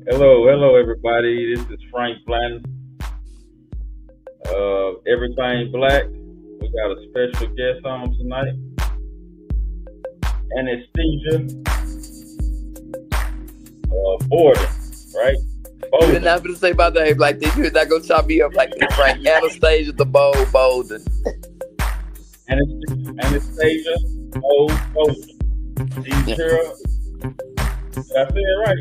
Hello, everybody. This is Frank Blanton. Everything Black. We got a special guest on tonight. Anesthesia, Borden, right? You're Bolden. not gonna say my name like this. You're not gonna chop me up like this, Frank. Anastasia the Bold Bolden. Anastasia, Bolden. Deidre, did I say it right?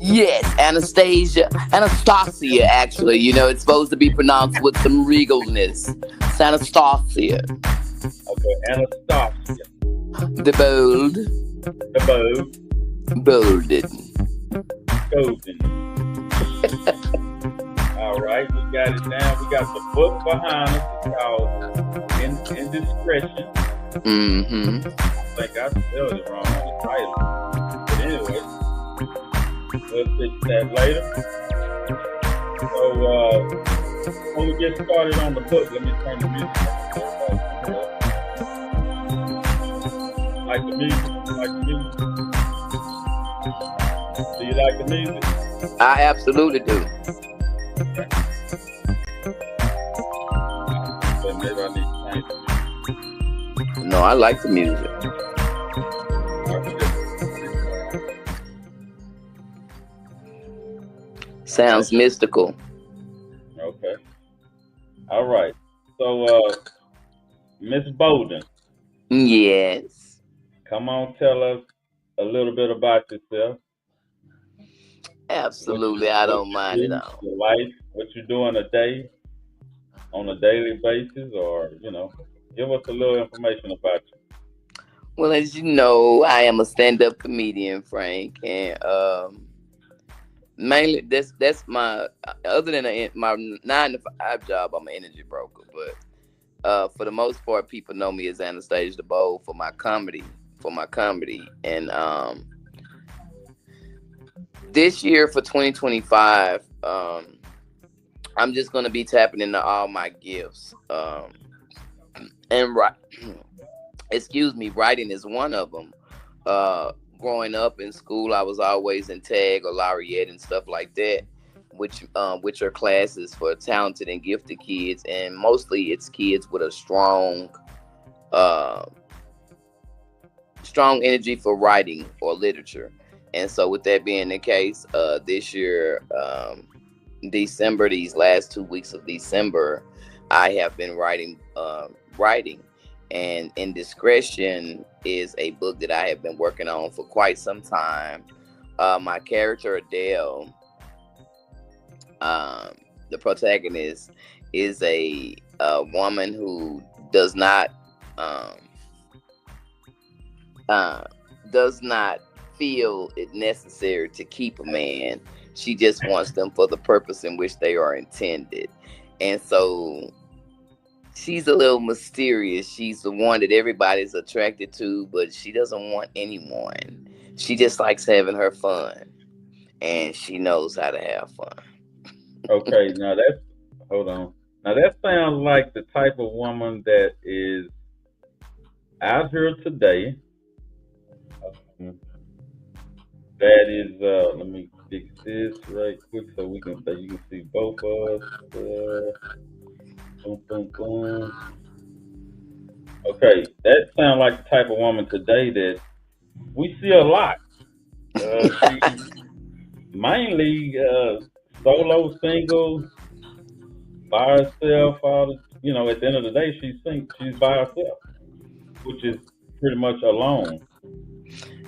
Yes, Anastasia. Anastasia, actually. It's supposed to be pronounced with some regalness. It's Anastasia. Okay, Anastasia, The Bold. the Bolden. Golden. All right, we got it down. We got the book behind us. It's called Indiscretion. Mm-hmm. I think I spelled it wrong on the title. But anyway, we'll fix that later. So, when we get started on the book, let me turn the music on. Like the music? Like the music? Do you like the music? I absolutely do. Okay. But maybe I need to change the music. No, I like the music. Sounds mystical. Okay. All right. So, Miss Bolden, Yes. come on, tell us a little bit about yourself. Absolutely. I What don't you mind at do, all. your life, what you do on a day, on a daily basis, or give us a little information about you. Well, as you know, I am a stand-up comedian, Frank, and mainly that's my other than my 9 to 5 job. I'm an energy broker, but for the most part, people know me as Anastasia the Bold for my comedy, and this year for 2025, I'm just gonna be tapping into all my gifts, and right. Excuse me, writing is one of them. Growing up in school, I was always in tag or laureate and stuff like that, which are classes for talented and gifted kids, and mostly it's kids with a uh, strong energy for writing or literature. And so, with that being the case, this year, December, these last 2 weeks of December, I have been writing. And Indiscretion is a book that I have been working on for quite some time. My character Adele, um, the protagonist, is a woman who um, uh, does not feel it necessary to keep a man. She just wants them for the purpose in which they are intended. And so she's a little mysterious. She's the one that everybody's attracted to, but she doesn't want anyone. She just likes having her fun, and she knows how to have fun. Okay, now that's hold on. Now that sounds like the type of woman that is out here today. um, That is, let me fix this right quick so we can so you can see both of us. Boom, boom, boom. Okay, that sounds like the type of woman today that we see a lot. She mainly solo, single, by herself. At the end of the day, she's by herself, which is pretty much alone.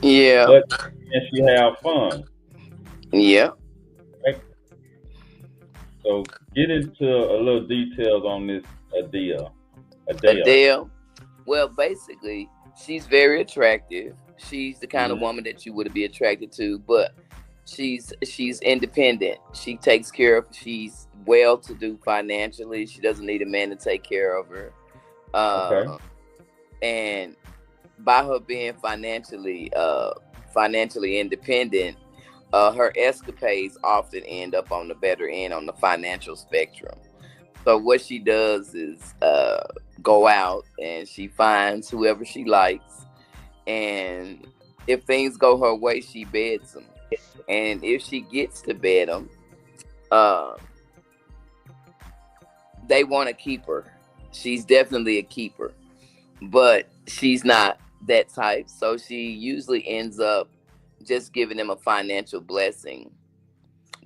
Yeah, But and she have fun. yeah. Right? So get into a little details on this Adele. Adele. Adele. Well, basically, she's very attractive. She's the kind of Hmm. woman that you would be attracted to, but she's independent. She takes care of. She's well to do financially. She doesn't need a man to take care of her. Okay. Uh, and by her being financially independent, her escapades often end up on the better end on the financial spectrum. So what she does is go out and she finds whoever she likes, and if things go her way, she beds them. And if she gets to bed him, uh, they want to keep her. She's definitely a keeper, but she's not that type. So she usually ends up just giving them a financial blessing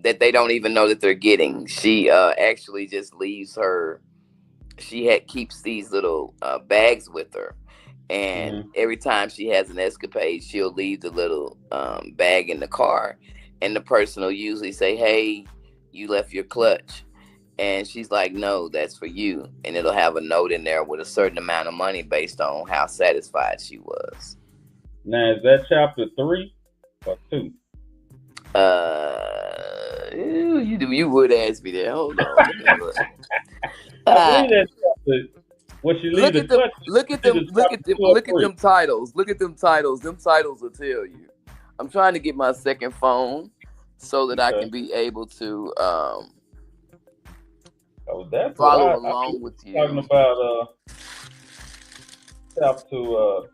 that they don't even know that they're getting. She actually just leaves her. She keeps these little bags with her, and Mm-hmm. every time she has an escapade, she'll leave the little bag in the car, and the person will usually say, "Hey, you left your clutch." And she's like, "No, that's for you." And it'll have a note in there with a certain amount of money based on how satisfied she was. Now is that chapter 3 or 2? You would ask me that. Hold on, let me look. I Ah, believe that chapter. When she leave look the at them. clutch, Look at it's them. either Look at chapter them. 2 or Look at 3. them titles. Look at them titles. Them titles will tell you. I'm trying to get my second phone so that I can Okay. be able to Oh, that's what follow I was along with talking you. about.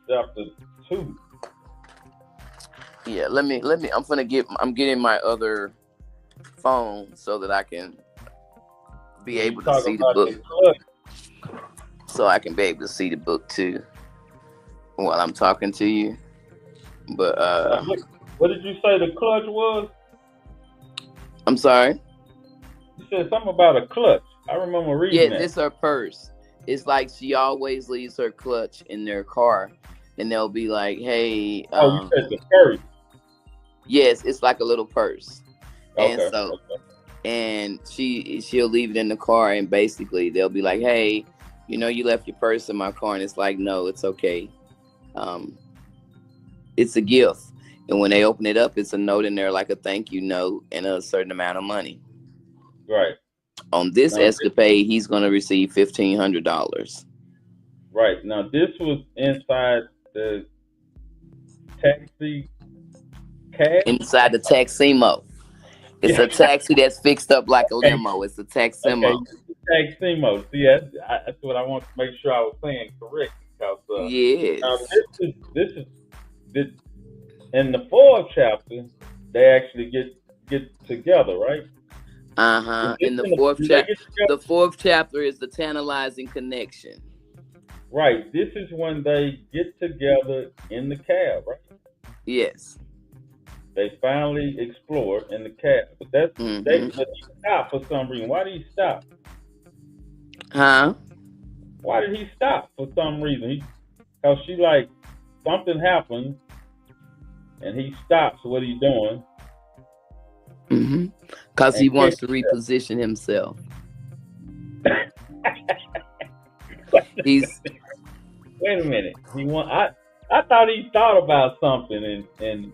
Chapter 2. Yeah, let me. I'm getting my other phone so that I can be Yeah, you able to talking see the about book. the clutch. So I can be able to see the book too while I'm talking to you. But Now, what did you say the clutch was? I'm sorry. You said something about a clutch. I remember reading Yes, that. it's her purse. It's like she always leaves her clutch in their car, and they'll be like, "Hey, Oh, you said the first. yes, it's like a little purse." And Okay. so, Okay. and she'll leave it in the car, and basically they'll be like, "Hey, you left your purse in my car," and it's like, "No, it's okay. Um, it's a gift." And when they open it up, it's a note in there, like a thank you note and a certain amount of money. Right. On this Now, escapade, he's going to receive $1,500 right. Now, this was inside the taxi cab. inside the Taximo. It's Yeah. a taxi that's fixed up like a Okay. limo. It's a Okay. Taximo. Taxi mode. See, that's what I want to make sure I was saying correct because now Yes. this is this in the fourth chapter they actually get together, right? Is Uh-huh. this In the in the, fourth do they chapter, get the together? fourth chapter is the tantalizing connection. Right. This is when they get together in the cab, right? Yes. They finally explore in the cab, but Mm-hmm. but he stopped for some reason. Why did he stop? Huh? Why did he stop for some reason? Cause she like something happened and he stops what he's doing Mm-hmm. Because he and wants to catches reposition himself. her. He's Wait a minute. I thought he thought about something and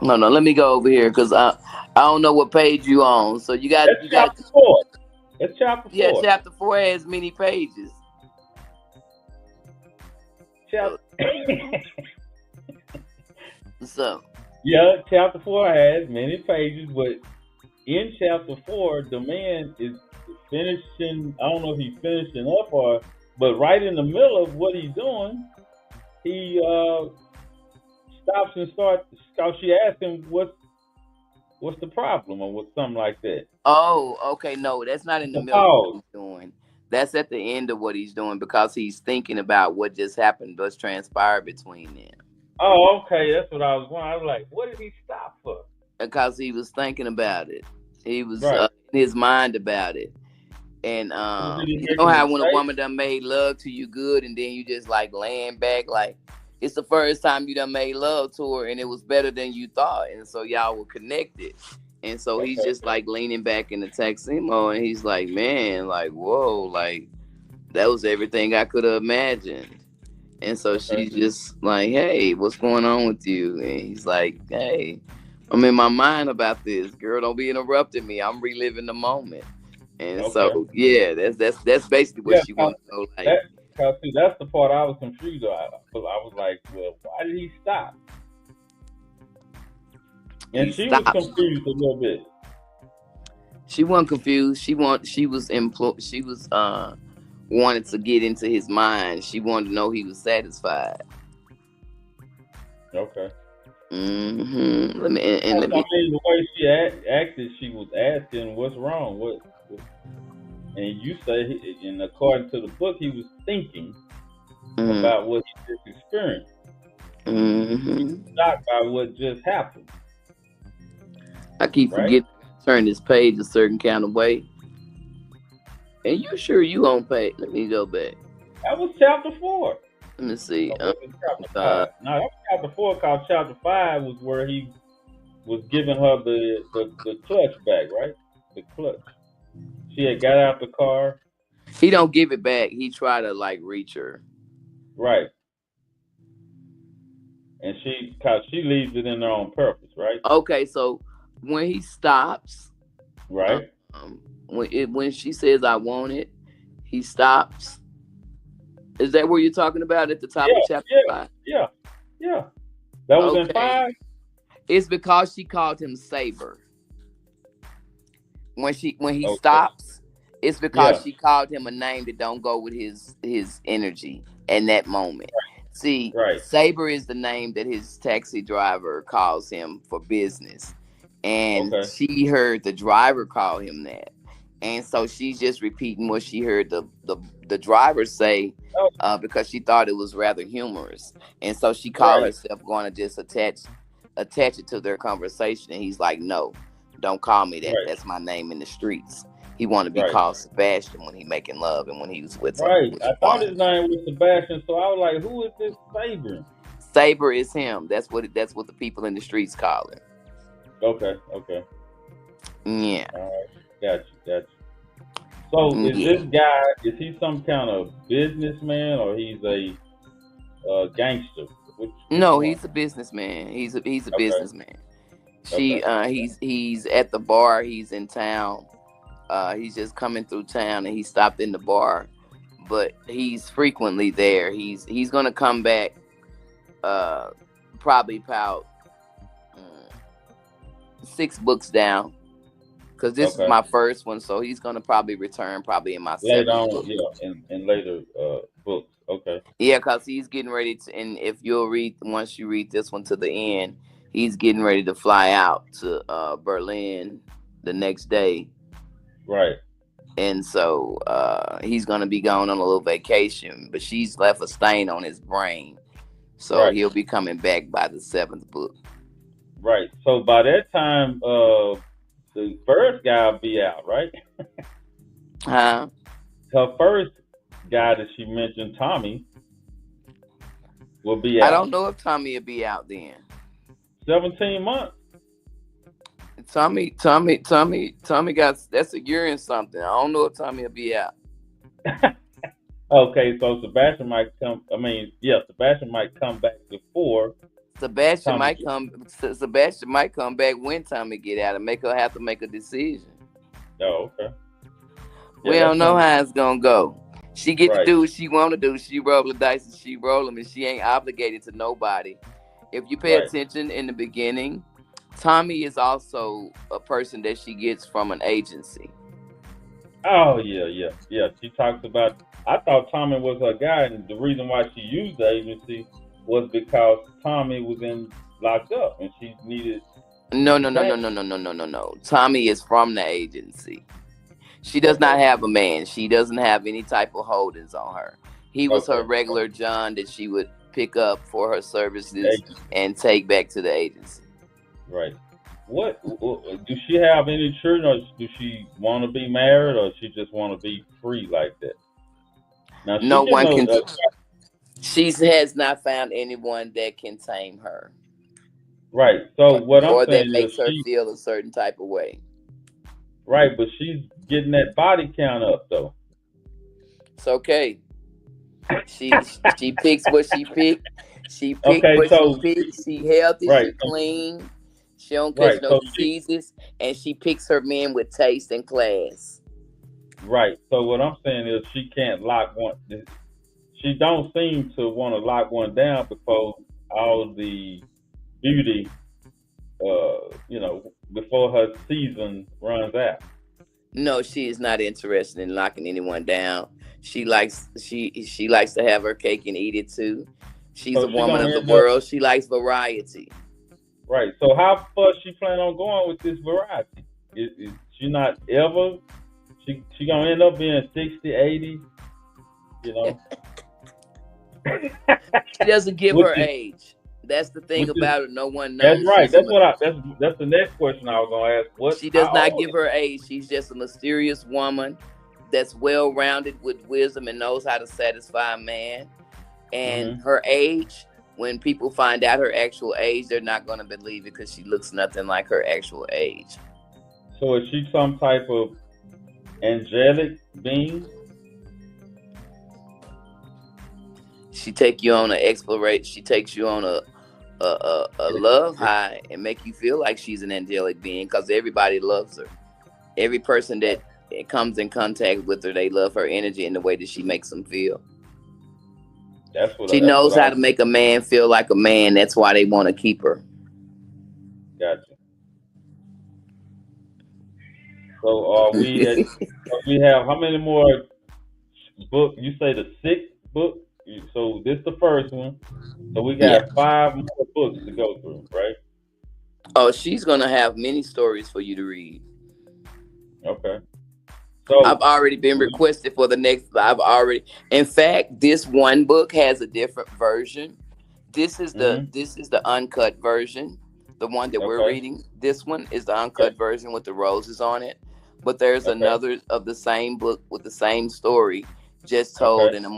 no. Let me go over here because I don't know what page you on. So that's you got chapter 4. That's chapter yeah. 4. Chapter 4 has many pages. Chapter So Yeah, chapter 4 has many pages, but in chapter 4 the man is finishing. I don't know if he's finishing up or, but right in the middle of what he's doing, he stops and starts. Cause she asked him what's the problem or what something like that. oh, okay. No, that's not in It's the a middle of what pause. he's doing. That's at the end of what he's doing because he's thinking about what just happened, what's transpired between them. Oh, okay, that's what I was wondering. I was like, what did he stop for? Because he was thinking about it. He was Right. in his mind about it. And Was he you know making a how when a mistake? woman done made love to you good and then you just like laying back like it's the first time you done made love to her and it was better than you thought. And so y'all were connected. And so he's Okay. just like leaning back in the Taximo and he's like, man, like, whoa, like that was everything I could have imagined. And so Okay. she's just like, hey, what's going on with you? And he's like, hey, I'm in my mind about this. Girl, don't be interrupting me. I'm reliving the moment. And Okay. so, yeah, that's basically what Yeah, she wants to know. that Like, cause see that's the part I was confused about. I was like, well, why did he stop? he And she was stopped. confused a little bit. She wasn't confused. She was wanted to get into his mind. She wanted to know he was satisfied. Okay. Let me and let I me. mean, the way she acted, she was asking, "What's wrong?" And you say, and according to the book, he was thinking Mm, about what he just experienced. He's hmm shocked by what just happened, I keep right? forgetting to turn this page a certain kind of way. And you sure you on page? Let me go back. That was chapter 4. Let me see. Or was it chapter Uh, 5? No, that was chapter 4. Called chapter 5 was where he was giving her the clutch back, right? The clutch. She had got out the car, he don't give it back. He try to like reach her. right? And cause she leaves it in there on purpose, right? Okay, so when he stops, Right? when she says I want it, he stops. Is that where you're talking about at the top of Yeah, chapter yeah, 5? yeah, yeah. That was in Okay, 5. it's because she called him Saber. When he Okay. stops, it's because Yeah. she called him a name that don't go with his energy in that moment. See, Right. Saber is the name that his taxi driver calls him for business, and Okay. she heard the driver call him that, and so she's just repeating what she heard the driver say. Oh, Because she thought it was rather humorous, and so she called right. herself going to just attach it to their conversation. And he's like, "No, don't call me that. Right. That's my name in the streets." He want to be Right. called Sebastian when he making love and when he was with Right. with a I thought woman. his name was Sebastian, so I was like, "Who is this Saber?" Saber is him. That's what the people in the streets call him. Okay. Okay. Yeah, All right. Got you. Got you. So is yeah. this guy? Is he some kind of businessman or he's a gangster? Which No, one? he's a businessman. He's a Okay. businessman. Okay. He's at the bar. He's in town. He's just coming through town and he stopped in the bar, but he's frequently there. He's gonna come back. Uh, Probably about 6 books down because this is Okay. my first one, so he's gonna probably return probably in my Later seventh on, book. yeah, in later books. Okay. Yeah, because he's getting ready to, and if you'll read once you read this one to the end, he's getting ready to fly out to Berlin the next day, Right. and so he's gonna be going on a little vacation. But she's left a stain on his brain, so Right. he'll be coming back by the seventh book. Right. So by that time, the first guy will be out, right? Huh? Her first guy that she mentioned, Tommy, will be I don't out. know if Tommy will be out then. 17 months. Tommy got that's a urine something. I don't know if Tommy will be out. Okay, so Sebastian might come. I mean, yeah, Sebastian might come back before Tommy. Sebastian might come back when Tommy get out and make her have to make a decision. Oh, okay. Yeah, We that's don't know gonna be how it's gonna go. She get to right. do what she want to do. She roll the dice and she roll them, and she ain't obligated to nobody. If you pay Right. attention in the beginning, Tommy is also a person that she gets from an agency. Oh yeah, yeah, yeah. She talks about. I thought Tommy was her guy, and the reason why she used the agency was because Tommy was in locked up, and she needed No, no, no, no, companion. no, no, no, no, no, no. Tommy is from the agency. She does not Okay. have a man. She doesn't have any type of holdings on her. He was her Okay. regular John that she would pick up for her services Agent. and take back to the agency. Right. What do she have any children, or do she want to be married, or she just want to be free like that? Now she No getting one a, can. She has not found anyone that can tame her right. So what I'm or that saying is makes her she feel a certain type of way. right, but she's getting that body count up though. It's okay. She she picks what she picked. She picked Okay, what she so picked. She healthy. right, She clean. She don't catch right. no So diseases, and she picks her men with taste and class. right. So what I'm saying is she can't lock one. She don't seem to want to lock one down because all the beauty, before her season runs out. No, she is not interested in locking anyone down. She likes to have her cake and eat it too. She's So a she woman gonna of the end up world. She likes variety. Right. So how far she plan on going with this variety? Is she not ever? She gonna end up being 60, 80. You know, She doesn't give which her is age. That's the thing which is about her. No one that's knows right. she's a. That's the next question I was gonna ask. What? She does How not old give her age. She's just a mysterious woman that's well rounded with wisdom and knows how to satisfy a man. is And she? her age, when people find out her actual age, they're not going to believe it because she looks nothing like her actual age. So is she some type of angelic being? She take you on an exploration. She takes you on a love high and make you feel like she's an angelic being because everybody loves her. Every person that comes in contact with her, they love her energy and the way that she makes them feel. She That's what knows I how was to make a man feel like a man. That's why they want to keep her. gotcha. So we have how many more book? You say the sixth book. So this the first one. So we Yeah. got five more books to go through, right? Oh, she's gonna have many stories for you to read. Okay. I've So already been requested for the next. I've already. In fact, this one book has a different version. mm-hmm. This is the uncut version, the one that we're Okay. reading. This one is the Okay. uncut version with the roses on it. But there's Okay. another of the same book with the same story, just Okay. told in a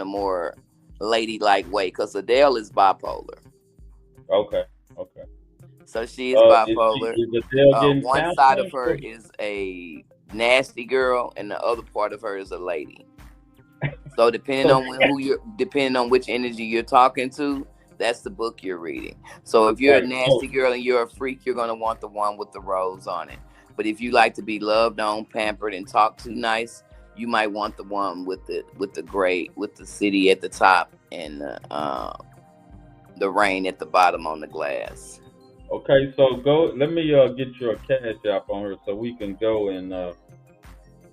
more ladylike way. Because Adele is bipolar, Okay. Okay. so she is bipolar. Is Adele getting One side of counseling? her is a nasty girl, and the other part of her is a lady. So So depending on which energy you're talking to, that's the book you're reading. So if you're a right. nasty girl and you're a freak, you're gonna want the one with the rose on it. But if you like to be loved on, pampered, and talked to nice, you might want the one with the gray with the city at the top and the rain at the bottom on the glass. Okay. So go. Let me get your cash app on her so we can go and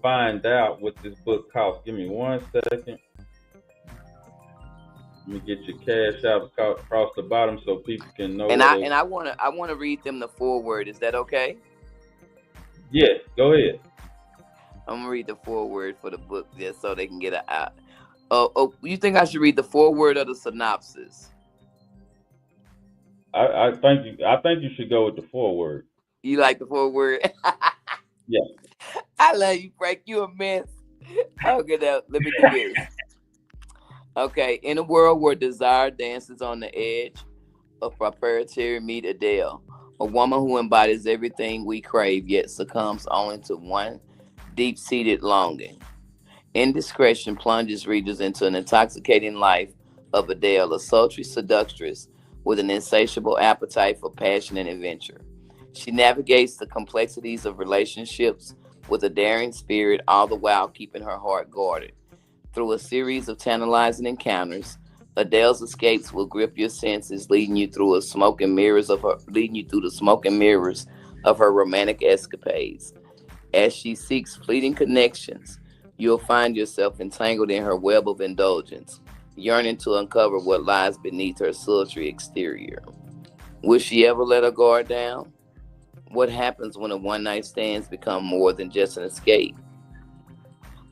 find out what this book costs. Give me 1 second. Let me get your cash out across the bottom so people can know And where I to. and I wanna read them the foreword. Is that okay? Yeah. Go ahead. I'm gonna read the foreword for the book just so they can get a. Oh, you think I should read the foreword or the synopsis? I think you. I think you should go with the foreword. You like the foreword? Yeah. I love you, Frank. You a mess. Okay, now let me do this. Okay, in a world where desire dances on the edge of proprietary meet Adele, a woman who embodies everything we crave yet succumbs only to one deep-seated longing. Indiscretion plunges readers into an intoxicating life of Adele, a sultry seductress with an insatiable appetite for passion and adventure. She navigates the complexities of relationships with a daring spirit, all the while keeping her heart guarded. Through a series of tantalizing encounters, Adele's escapes will grip your senses, leading you through the smoke and mirrors of her romantic escapades. As she seeks fleeting connections, you'll find yourself entangled in her web of indulgence, yearning to uncover what lies beneath her sultry exterior. Will she ever let her guard down? What happens when a one night stands become more than just an escape?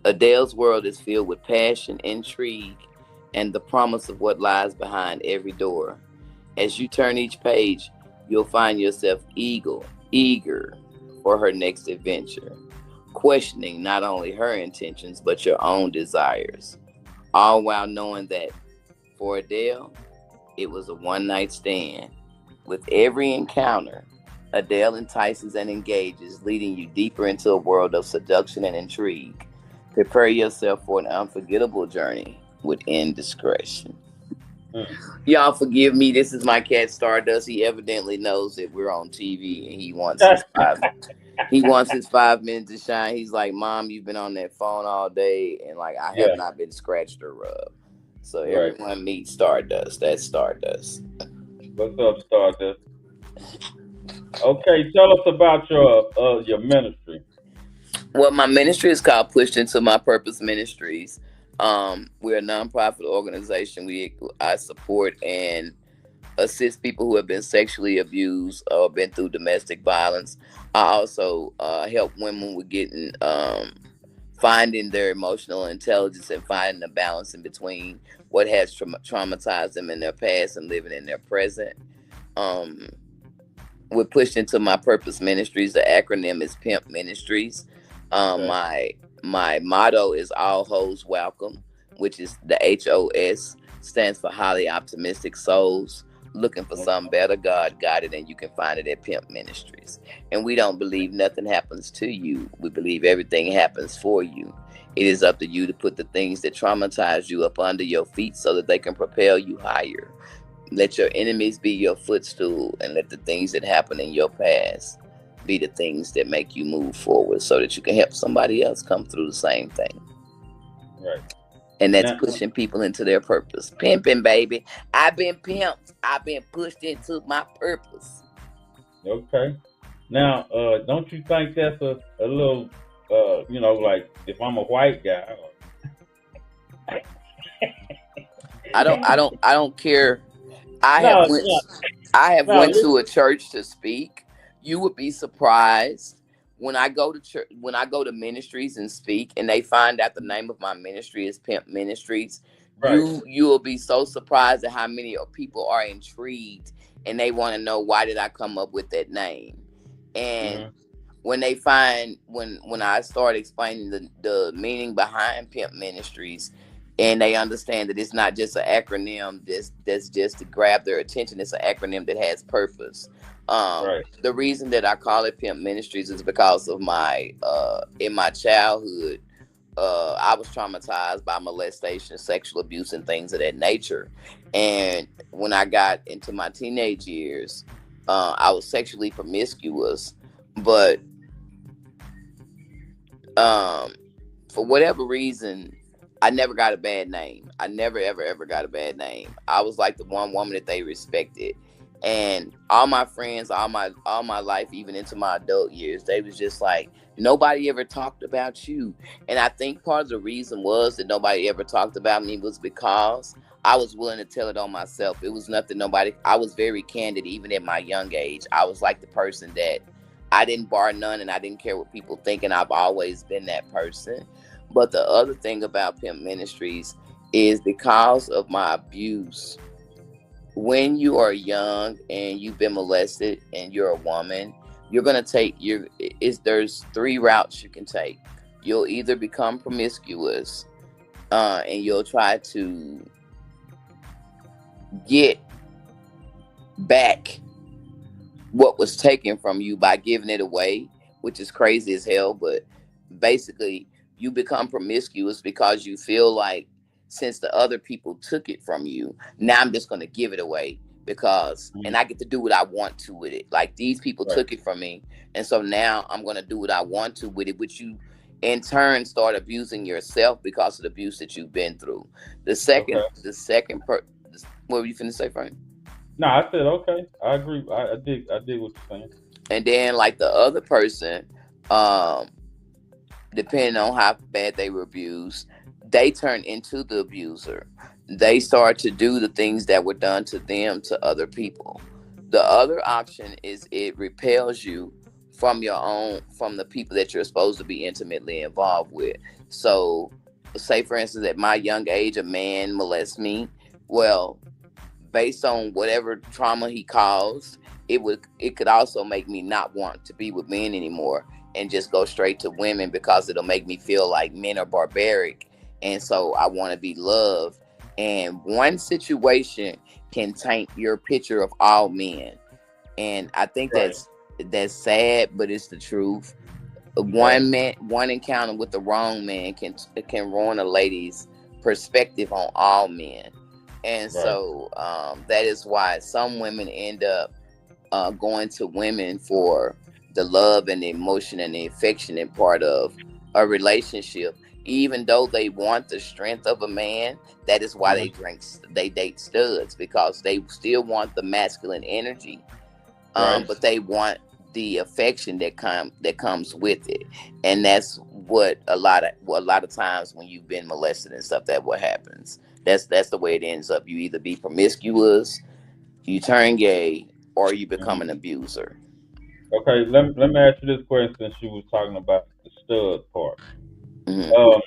Adele's world is filled with passion, intrigue, and the promise of what lies behind every door. As you turn each page, you'll find yourself eager for her next adventure, questioning not only her intentions but your own desires, all while knowing that for Adele, it was a one night stand. With every encounter, Adele entices and engages, leading you deeper into a world of seduction and intrigue. Prepare yourself for an unforgettable journey with indiscretion. Mm. Y'all forgive me. This is my cat Stardust. He evidently knows that we're on TV and he wants his 5 minutes to shine. He's like, Mom, you've been on that phone all day and like I have Yeah. not been scratched or rubbed. So Right. everyone meet Stardust. That's Stardust. What's up, Stardust? Okay. Tell us about your ministry. Well, my ministry is called Pushed Into My Purpose Ministries. We're a nonprofit organization. I support and assist people who have been sexually abused or been through domestic violence. I also help women with getting finding their emotional intelligence and finding a balance in between what has traumatized them in their past and living in their present. Um, we're pushed into my purpose ministries. The acronym is Pimp Ministries. Okay. My motto is All Hoes Welcome, which is the HOS, stands for Highly Optimistic Souls. Looking for something better, God got it, and you can find it at Pimp Ministries. And we don't believe nothing happens to you. We believe everything happens for you. It is up to you to put the things that traumatize you up under your feet so that they can propel you higher. Let your enemies be your footstool, and let the things that happen in your past be the things that make you move forward so that you can help somebody else come through the same thing. Right. And that's Now, pushing people into their purpose. Pimping, baby. I've been pimped. I've been pushed into my purpose. okay. Now, don't you think that's a little, like if I'm a white guy, I don't care. I have no, went no, I have no, went to a church to speak. You would be surprised when I go to church, when I go to ministries and speak, and they find out the name of my ministry is Pimp Ministries. right. You will be so surprised at how many people are intrigued, and they want to know why did I come up with that name. And Mm-hmm. when they find when I start explaining the meaning behind Pimp Ministries, and they understand that it's not just an acronym that's just to grab their attention. It's an acronym that has purpose. Right. The reason that I call it Pimp Ministries is because of my in my childhood, I was traumatized by molestation, sexual abuse, and things of that nature. And when I got into my teenage years, I was sexually promiscuous, but um, for whatever reason, I never got a bad name. I never ever ever got a bad name. I was like the one woman that they respected. And all my friends, all my life, even into my adult years, they was just like, nobody ever talked about you. And I think part of the reason was that nobody ever talked about me was because I was willing to tell it on myself. It was nothing nobody I was very candid even at my young age. I was like the person that I didn't bar none and I didn't care what people think, and I've always been that person. But the other thing about Pimp Ministries is because of my abuse. When you are young and you've been molested and you're a woman, you're gonna take your is there's three routes you can take. You'll either become promiscuous, and you'll try to get back what was taken from you by giving it away, which is crazy as hell. But basically, you become promiscuous because you feel like since the other people took it from you, now I'm just going to give it away because, Mm-hmm. and I get to do what I want to with it. Like these people Right. took it from me. And so now I'm going to do what I want to with it, which you in turn start abusing yourself because of the abuse that you've been through. Okay. What were you finna say, Frank? No, I said okay. I agree. I did what you're saying. And then like the other person, um depending on how bad they were abused, they turn into the abuser. They start to do the things that were done to them to other people. The other option is it repels you from the people that you're supposed to be intimately involved with. So say for instance at my young age a man molests me. Well, based on whatever trauma he caused, it could also make me not want to be with men anymore and just go straight to women because it'll make me feel like men are barbaric, and so I want to be loved. And one situation can taint your picture of all men, and I think Right. that's sad, but it's the truth. Okay. One encounter with the wrong man can ruin a lady's perspective on all men. And Right. so that is why some women end up going to women for the love and the emotion and the affectionate part of a relationship, even though they want the strength of a man. That is why Mhm. they date studs, because they still want the masculine energy, Right. but they want the affection that comes with it. And that's what a lot of times when you've been molested and stuff, that what happens. That's the way it ends up. You either be promiscuous, you turn gay, or you become Mhm. an abuser. Okay, let me ask you this question since you was talking about the stud part. Hmm. Um,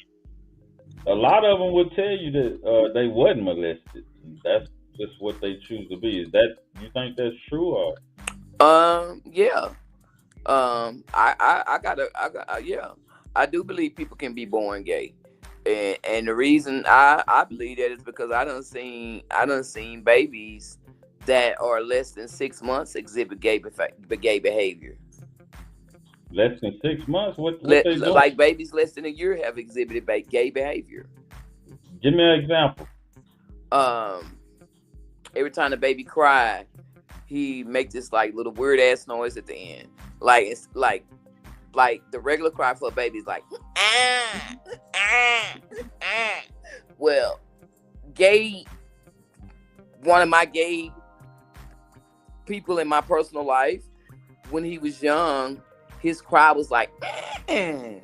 a lot of them would tell you that they wasn't molested. That's just what they choose to be. Is that you think that's true or Yeah. Yeah. I do believe people can be born gay, and the reason I believe that is because I done seen babies that are less than 6 months exhibit gay behavior. less than 6 months? What they doing? Like babies less than a year have exhibited gay behavior. Give me an example. Um, every time the baby cry, he make this like little weird ass noise at the end. Like it's like the regular cry for a baby is like ah, ah, ah. Well, gay one of my gay people in my personal life, when he was young, his cry was like ah.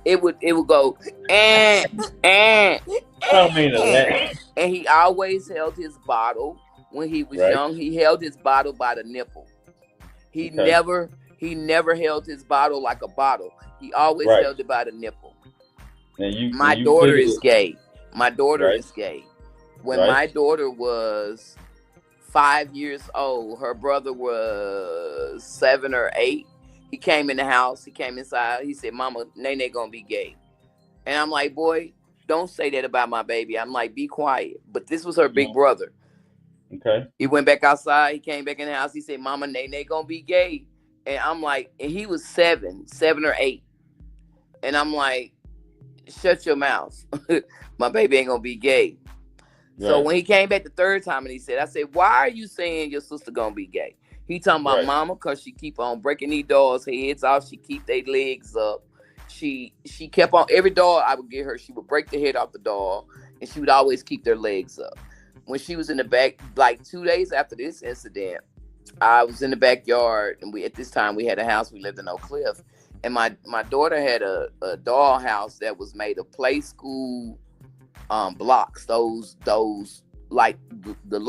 It would go ah, ah, I don't mean to ah. laugh, And he always held his bottle. When he was right? young, he held his bottle by the nipple. He Okay, never he never held his bottle like a bottle. He always right. held it by the nipple. And My you daughter figured is it, gay. My daughter right, is gay. When right. my daughter was 5 years old, her brother was 7 or 8. He came in the house. He came inside. He said, "Mama, Nene gonna be gay." And I'm like, "Boy, don't say that about my baby." I'm like, "Be quiet." But this was her big Mhm. brother. Okay, He went back outside. He came back in the house. He said, "Mama, Nene gonna be gay." And I'm like, and he was 7 or 8. And I'm like, "Shut your mouth. My baby ain't gonna be gay." So right, when he came back the third time and he said, I said, "Why are you saying your sister gonna be gay?" He talking about right. mama because she keep on breaking these dogs' heads off. She keep their legs up. She kept on every dog I would get her, she would break the head off the dog and she would always keep their legs up. When she was in the back, like 2 days after this incident, I was in the backyard and we at this time we had a house, we lived in Oak Cliff. And my daughter had a doll house that was made of play school blocks, those like the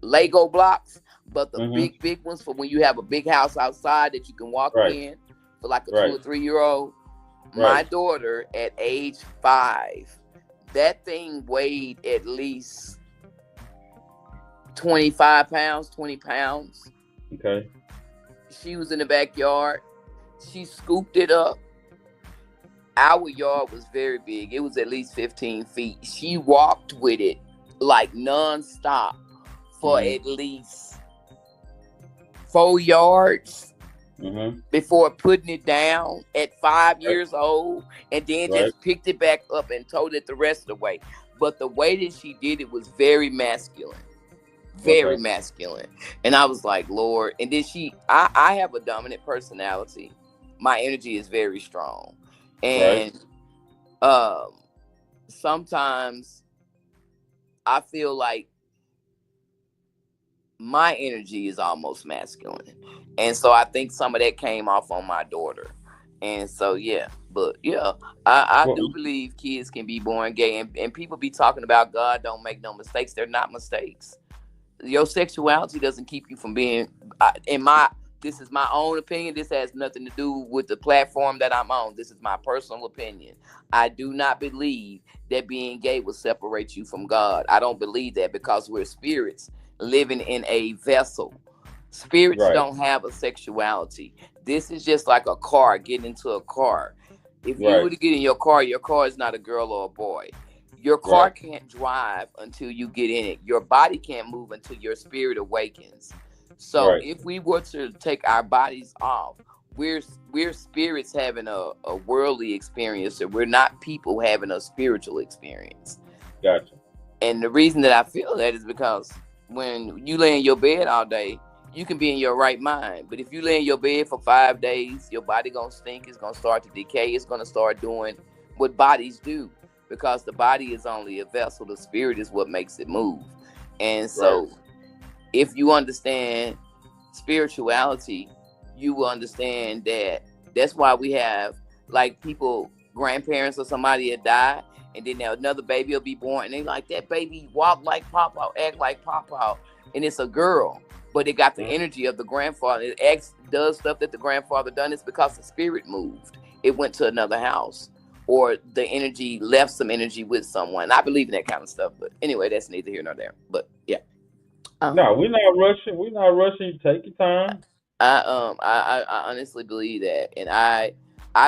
Lego blocks, but the Mhm. big ones for when you have a big house outside that you can walk Right, in for like a two right, or 3 year old. right. My daughter at age 5, that thing weighed at least 25 pounds, 20 pounds. Okay, She was in the backyard. She scooped it up. Our yard was very big. It was at least 15 feet. She walked with it like nonstop for mhm, at least 4 yards mhm. before putting it down at five Right, years old and then right, just picked it back up and towed it the rest of the way. But the way that she did it was very masculine. Very okay, masculine. And I was like, Lord. And then I have a dominant personality. My energy is very strong. right, And um sometimes I feel like my energy is almost masculine. And so I think some of that came off on my daughter. And so yeah, but yeah, I well, do believe kids can be born gay, and people be talking about God don't make no mistakes. They're not mistakes. Your sexuality doesn't keep you from being in my this is my own opinion. This has nothing to do with the platform that I'm on. This is my personal opinion. I do not believe that being gay will separate you from God. I don't believe that because we're spirits living in a vessel. Spirits right, don't have a sexuality. This is just like a car, getting into a car. If you right, were to get in your car is not a girl or a boy. Your car right, can't drive until you get in it. Your body can't move until your spirit awakens. So right, if we were to take our bodies off, we're we're spirits having a worldly experience, and we're not people having a spiritual experience. gotcha. And the reason that I feel that is because when you lay in your bed all day, you can be in your right mind. But if you lay in your bed for 5 days, your body gonna stink. It's gonna start to decay. It's gonna start doing what bodies do, because the body is only a vessel. The spirit is what makes it move. And Right, so, if you understand spirituality, you will understand that that's why we have like people, grandparents or somebody that died, and then now another baby will be born, and they like that baby walk like Papa, act like Papa, and it's a girl, but it got the energy of the grandfather. It acts, does stuff that the grandfather done. It's because the spirit moved. It went to another house, or the energy left some energy with someone. I believe in that kind of stuff, but anyway, that's neither here nor there. But yeah, No, um, we're not rushing. We're not rushing. Take your time. I honestly believe that, and I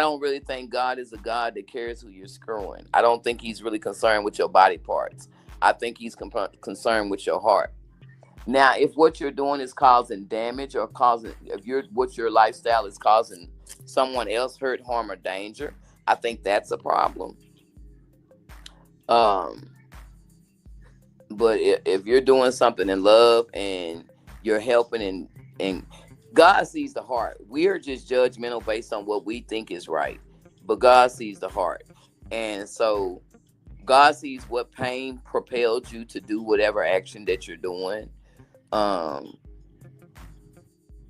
don't really think God is a God that cares who you're screwing. I don't think He's really concerned with your body parts. I think He's concerned with your heart. Now, if what you're doing is causing damage or causing, if what your lifestyle is causing someone else hurt, harm, or danger, I think that's a problem. Um, but if you're doing something in love and you're helping, and God sees the heart. We're just judgmental based on what we think is right, but God sees the heart. And so God sees what pain propelled you to do whatever action that you're doing. um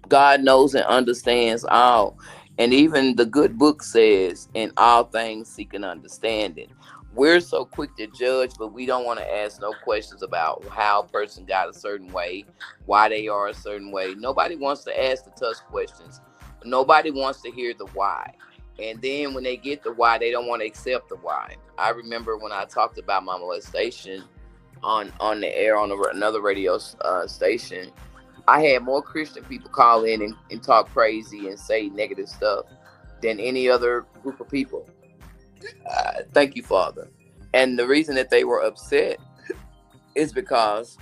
God knows and understands all. And even the good book says, in all things seek an understanding. We're so quick to judge, but we don't want to ask no questions about how a person got a certain way, why they are a certain way. Nobody wants to ask the tough questions. Nobody wants to hear the why. And then when they get the why, they don't want to accept the why. I remember when I talked about my molestation on the air on another radio station, I had more Christian people call in and talk crazy and say negative stuff than any other group of people. Thank you, Father. And the reason that they were upset is because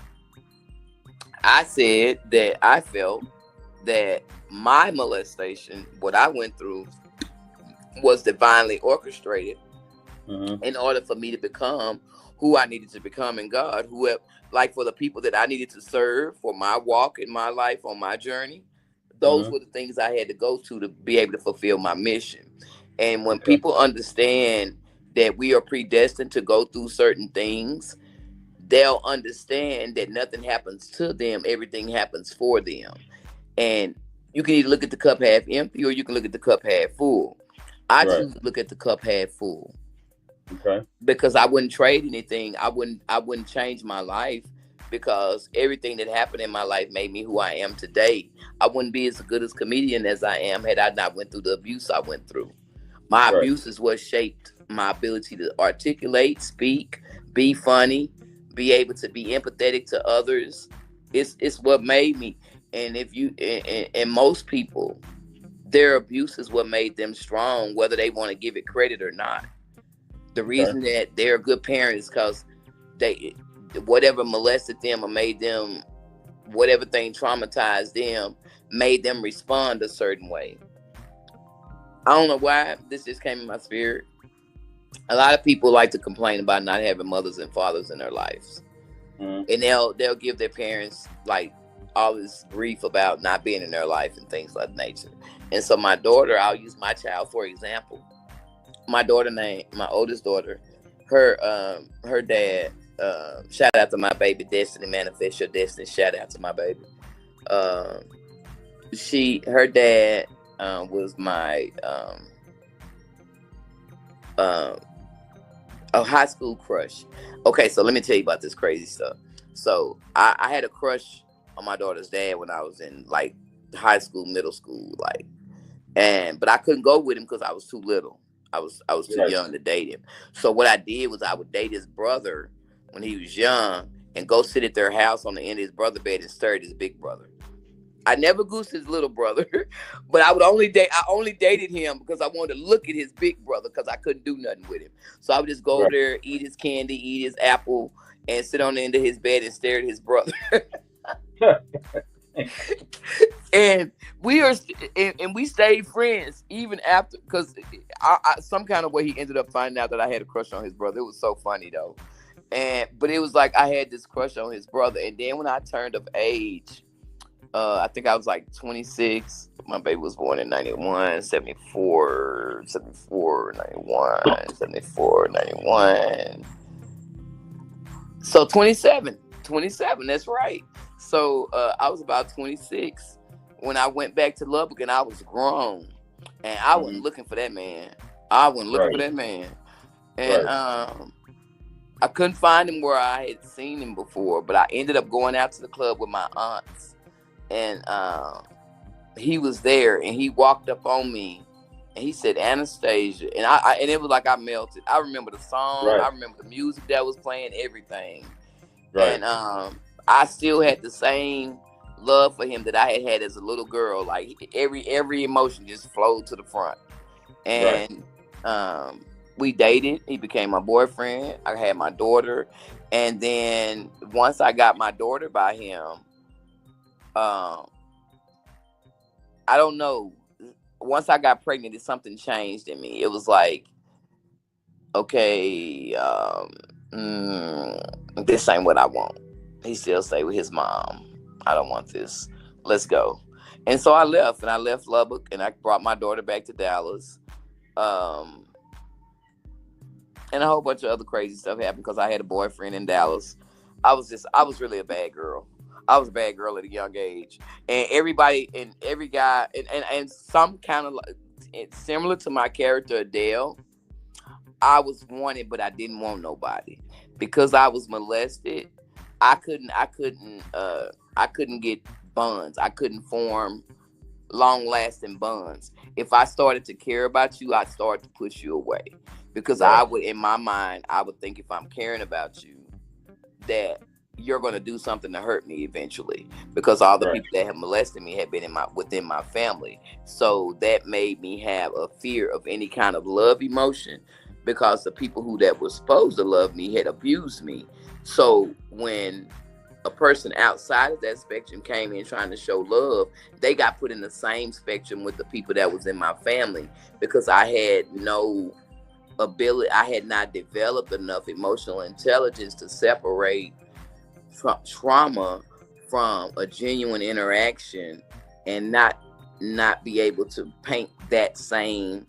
I said that I felt that my molestation, what I went through, was divinely orchestrated Mm-hmm. in order for me to become who I needed to become in God, who, like, for the people that I needed to serve for my walk in my life on my journey. Those Mm-hmm. were the things I had to go to be able to fulfill my mission. And when Okay. people understand that we are predestined to go through certain things, they'll understand that nothing happens to them, everything happens for them. And you can either look at the cup half empty or you can look at the cup half full. I Right. choose to look at the cup half full, Okay. because I wouldn't trade anything. I wouldn't change my life, because everything that happened in my life made me who I am today. I wouldn't be as good as comedian as I am had I not went through the abuse I went through. My Right. abuse is what shaped my ability to articulate, speak, be funny, be able to be empathetic to others. It's what made me. And if you and most people, their abuse is what made them strong, whether they want to give it credit or not. The Okay. reason that they're good parents, because they, whatever molested them or made them, whatever thing traumatized them, made them respond a certain way. I don't know why this just came in my spirit. A lot of people like to complain about not having mothers and fathers in their lives, Mm-hmm. and they'll give their parents like all this grief about not being in their life and things like nature. And so my daughter, I'll use my child for example. My daughter named my oldest daughter, her dad, shout out to my baby Destiny, manifest your destiny, shout out to my baby. um her dad was my um a high school crush. Okay, so let me tell you about this crazy stuff. So I had a crush on my daughter's dad when I was in like high school, middle school, like, and but I couldn't go with him because I was too little. I was too Right. young to date him. So what I did was I would date his brother when he was young and go sit at their house on the end of his brother bed and stare at his big brother. I never goosed his little brother, but I would only date. I only dated him because I wanted to look at his big brother because I couldn't do nothing with him. So I would just go over Right. there, eat his candy, eat his apple, and sit on the end of his bed and stare at his brother. And we are, and we stayed friends even after, because some kind of way he ended up finding out that I had a crush on his brother. It was so funny though, and but it was like I had this crush on his brother, and then when I turned of age, I think I was like 26. My baby was born in 91, 74, 74, 91, 74, 91. So 27, 27. That's right. So I was about 26 when I went back to Lubbock, and I was grown, and I Mm-hmm. wasn't looking for that man. I wasn't looking for Right. that man. And Right. I couldn't find him where I had seen him before, but I ended up going out to the club with my aunts, and he was there, and he walked up on me, and he said Anastasia, and and it was like I melted. I remember the song, Right. I remember the music that was playing, everything, Right. and I still had the same love for him that I had as a little girl. Like every emotion just flowed to the front, Right. and we dated. He became my boyfriend. I had my daughter, and then once I got my daughter by him, um, I don't know. Once I got pregnant, something changed in me. It was like, okay, this ain't what I want. He still stay with his mom. I don't want this. Let's go. And so I left, and I left Lubbock, and I brought my daughter back to Dallas. Um, and a whole bunch of other crazy stuff happened because I had a boyfriend in Dallas. I was really a bad girl. I was a bad girl at a young age, and everybody and every guy and some kind of like, it's similar to my character Adele. I was wanted, but I didn't want nobody because I was molested. I couldn't get bonds. I couldn't form long lasting bonds. If I started to care about you, I'd start to push you away because I Right. would, in my mind, I would think if I'm caring about you, that you're going to do something to hurt me eventually because all the Right. people that have molested me have been in my within my family. So that made me have a fear of any kind of love emotion because the people who that were supposed to love me had abused me. So when a person outside of that spectrum came in trying to show love, they got put in the same spectrum with the people that was in my family because I had no ability, I had not developed enough emotional intelligence to separate trauma from a genuine interaction and not be able to paint that same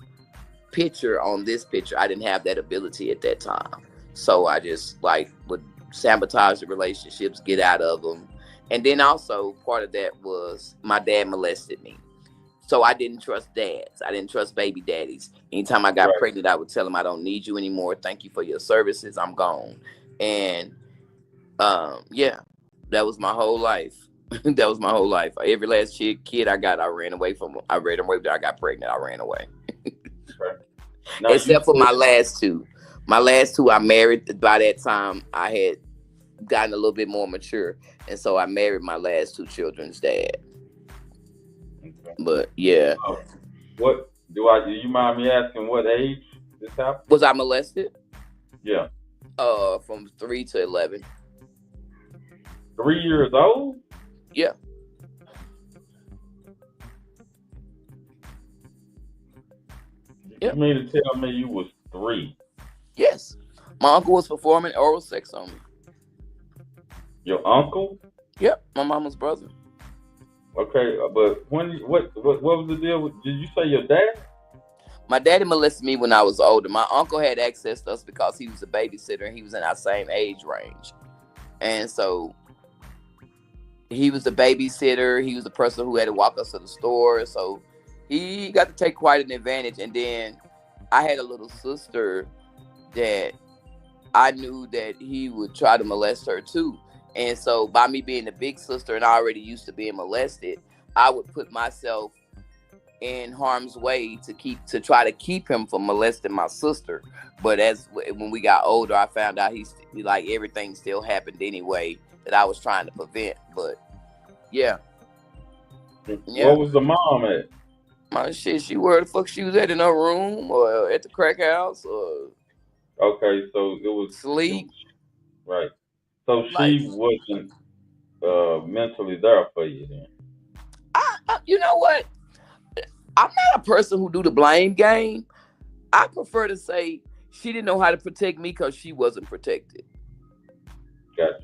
picture on this picture. I didn't have that ability at that time. So I just like would sabotage the relationships, get out of them. And then also part of that was my dad molested me. So I didn't trust dads. I didn't trust baby daddies. Anytime I got Right. pregnant, I would tell them I don't need you anymore. Thank you for your services. I'm gone. And yeah, that was my whole life. That was my whole life. Every last kid I got, I ran away from. I ran away. I got pregnant. I ran away. Right. Now you Except for said my last two. My last two, I married. By that time, I had gotten a little bit more mature, and so I married my last two children's dad. okay. But yeah, Oh, what do you mind me asking what age this happened? was I molested? Yeah. From 3 to 11. 3 years old? Yeah. You Yep. mean to tell me you was 3? Yes. My uncle was performing oral sex on me. Your uncle? Yep. My mama's brother. Okay, but what was the deal? Did you say your dad? My daddy molested me when I was older. My uncle had access to us because he was a babysitter and he was in our same age range. And so he was the babysitter. He was the person who had to walk us to the store. So he got to take quite an advantage. And then I had a little sister that I knew that he would try to molest her too. And so by me being the big sister and I already used to being molested, I would put myself in harm's way to try to keep him from molesting my sister. But as when we got older, I found out he's like everything still happened anyway that I was trying to prevent. But yeah, yeah, What was the mom at? my shit. She where the fuck she was at in her room or at the crack house or Okay, so it sleep. was right. So Like she wasn't mentally there for you then. you know what? I'm not a person who do the blame game. I prefer to say she didn't know how to protect me because she wasn't protected. Gotcha.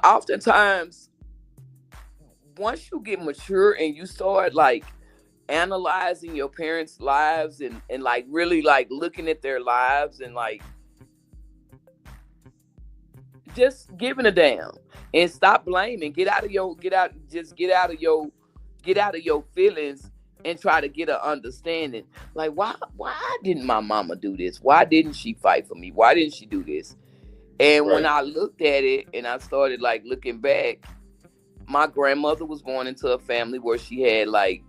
Oftentimes, once you get mature and you start like analyzing your parents' lives and like really like looking at their lives and like just giving a damn and stop blaming. Get out of your get out of your feelings and try to get an understanding. Like, why didn't my mama do this? Why didn't she fight for me? Why didn't she do this? And when Right. I looked at it and I started like looking back, my grandmother was born into a family where she had like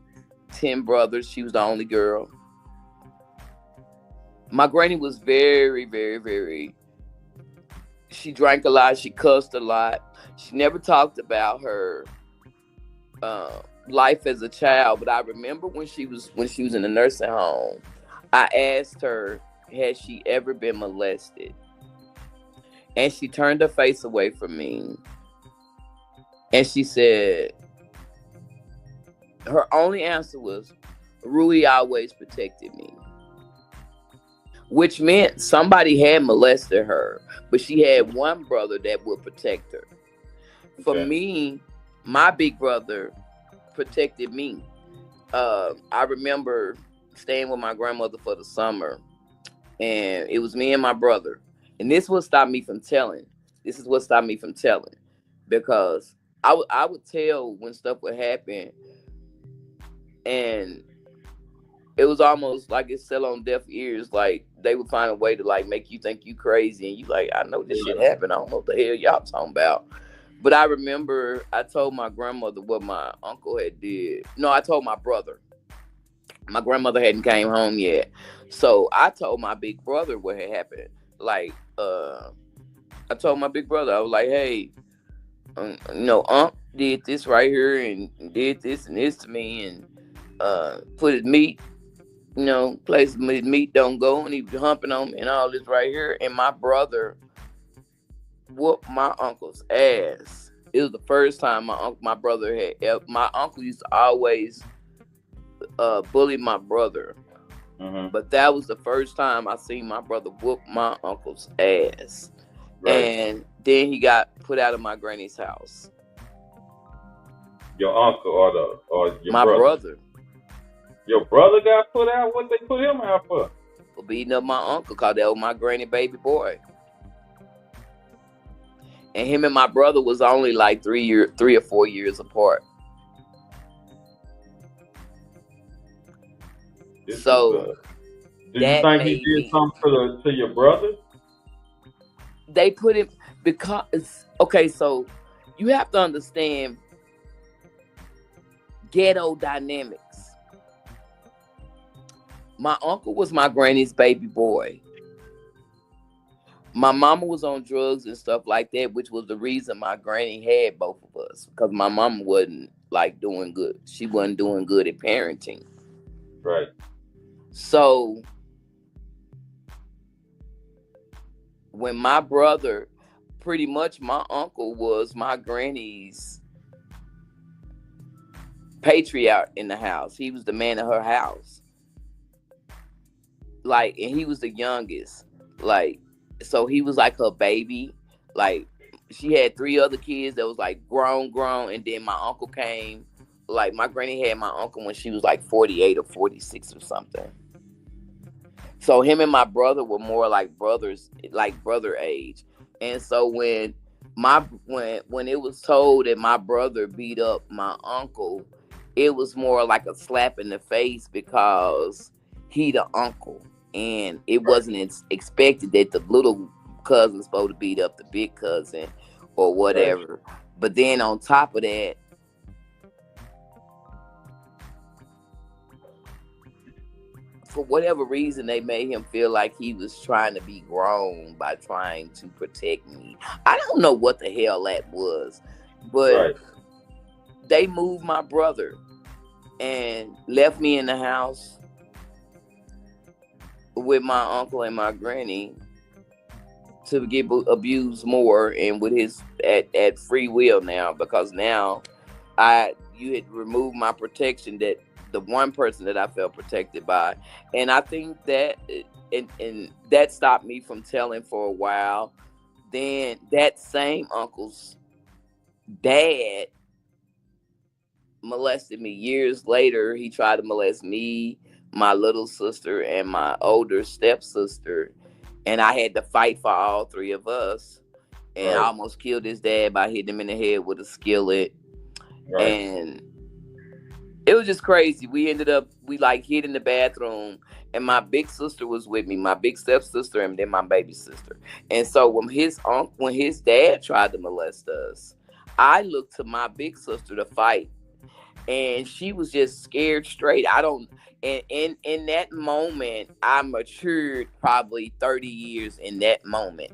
10 brothers. She was the only girl. My granny was very, very, very, she drank a lot. She cussed a lot. She never talked about her uh, life as a child. But I remember when she was in the nursing home, I asked her, had she ever been molested? And she turned her face away from me. And she said, her only answer was, Rui always protected me. Which meant somebody had molested her, but she had one brother that would protect her. For Okay. me, my big brother protected me. I remember staying with my grandmother for the summer, and it was me and my brother. And this what stopped me from telling. This is what stopped me from telling, because I would tell when stuff would happen, and it was almost like it fell on deaf ears. Like they would find a way to like make you think you crazy, and you like, I know this shit Yeah. happened. I don't know what the hell y'all talking about. But I remember I told my grandmother what my uncle had did. No, I told my brother. My grandmother hadn't came home yet, so I told my big brother what had happened. Like, I told my big brother, I was like, hey, Unc did this right here and did this and this to me, and put his meat, place his meat don't go, and he was humping on me and all this right here. And my brother whooped my uncle's ass. It was the first time my brother my uncle used to always bully my brother, Uh-huh. but that was the first time I seen my brother whoop my uncle's ass. Right. And then he got put out of my granny's house. Your uncle or your My brother. brother Your brother got put out. What they put him out for? for beating up my uncle, cause that was my granny baby boy. And him and my brother was only like 3 or 4 years apart. This is So Do you that think he made did me. something to your brother? They put him because okay. So you have to understand ghetto dynamics. My uncle was my granny's baby boy. My mama was on drugs and stuff like that, which was the reason my granny had both of us, because my mama wasn't like doing good. She wasn't doing good at parenting. Right. So when my brother, pretty much my uncle was my granny's patriarch in the house. He was the man of her house. Like, and he was the youngest. Like, so he was like her baby. Like, she had three other kids that was like grown, and then my uncle came. Like, my granny had my uncle when she was like 48 or 46 or something. So him and my brother were more like brothers, like brother age. And so when it was told that my brother beat up my uncle, it was more like a slap in the face, because he the uncle, and it Right. wasn't expected that the little cousin's supposed to beat up the big cousin or Right. whatever. But then on top of that, for whatever reason, they made him feel like he was trying to be grown by trying to protect me. I don't know what the hell that was, but Right. they moved my brother and left me in the house with my uncle and my granny to get abused more, and with his at free will now, because now you had removed my protection, that the one person that I felt protected by. And I think that and that stopped me from telling for a while. Then that same uncle's dad molested me years later. He tried to molest me, my little sister, and my older stepsister, and I had to fight for all three of us. And I Right. almost killed his dad by hitting him in the head with a skillet. Right. And it was just crazy. We like hid in the bathroom, and my big sister was with me, my big stepsister, and then my baby sister. And so when his dad tried to molest us, I looked to my big sister to fight, and she was just scared straight. I don't. And in that moment, I matured probably 30 years in that moment,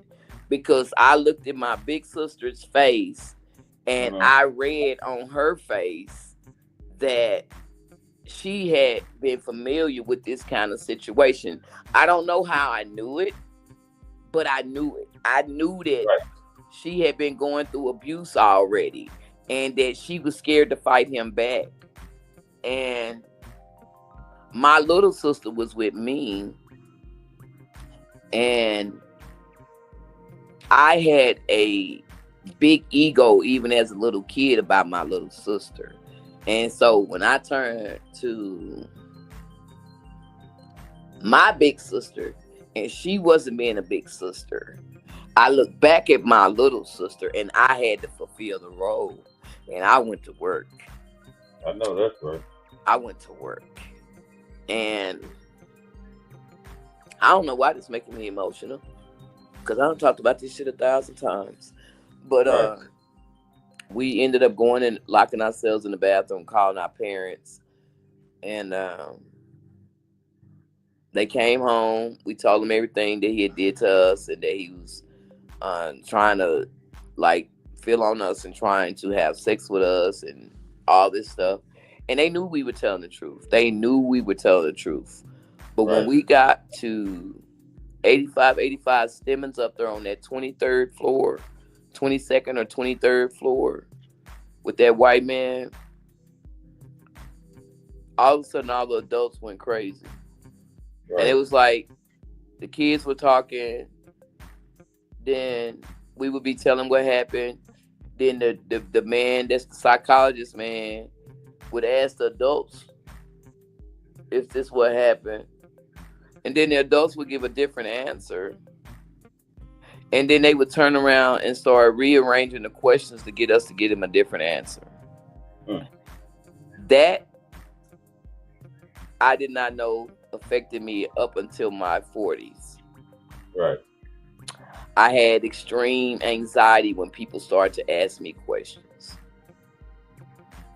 because I looked at my big sister's face, and Uh-huh. I read on her face that she had been familiar with this kind of situation. I don't know how I knew it, but I knew it. I knew that Right. she had been going through abuse already, and that she was scared to fight him back. And my little sister was with me, and I had a big ego even as a little kid about my little sister. And so when I turned to my big sister, and she wasn't being a big sister, I looked back at my little sister, and I had to fulfill the role. And I went to work. I know that's right. I went to work. And I don't know why this is making me emotional, because I done talked about this shit 1,000 times. But Right. we ended up going and locking ourselves in the bathroom, calling our parents, and they came home. We told them everything that he had did to us, and that he was trying to like feel on us and trying to have sex with us and all this stuff. And they knew we were telling the truth. They knew we were telling the truth. But when Right. we got to 85 Stemmons up there on that 23rd floor, 22nd or 23rd floor with that white man, all of a sudden all the adults went crazy. And it Right. was like the kids were talking, then we would be telling what happened. Then the man, that's the psychologist man, would ask the adults if this what happened. And then the adults would give a different answer. And then they would turn around and start rearranging the questions to get us to get him a different answer. Mm. That I did not know affected me up until my 40s. Right. I had extreme anxiety when people started to ask me questions.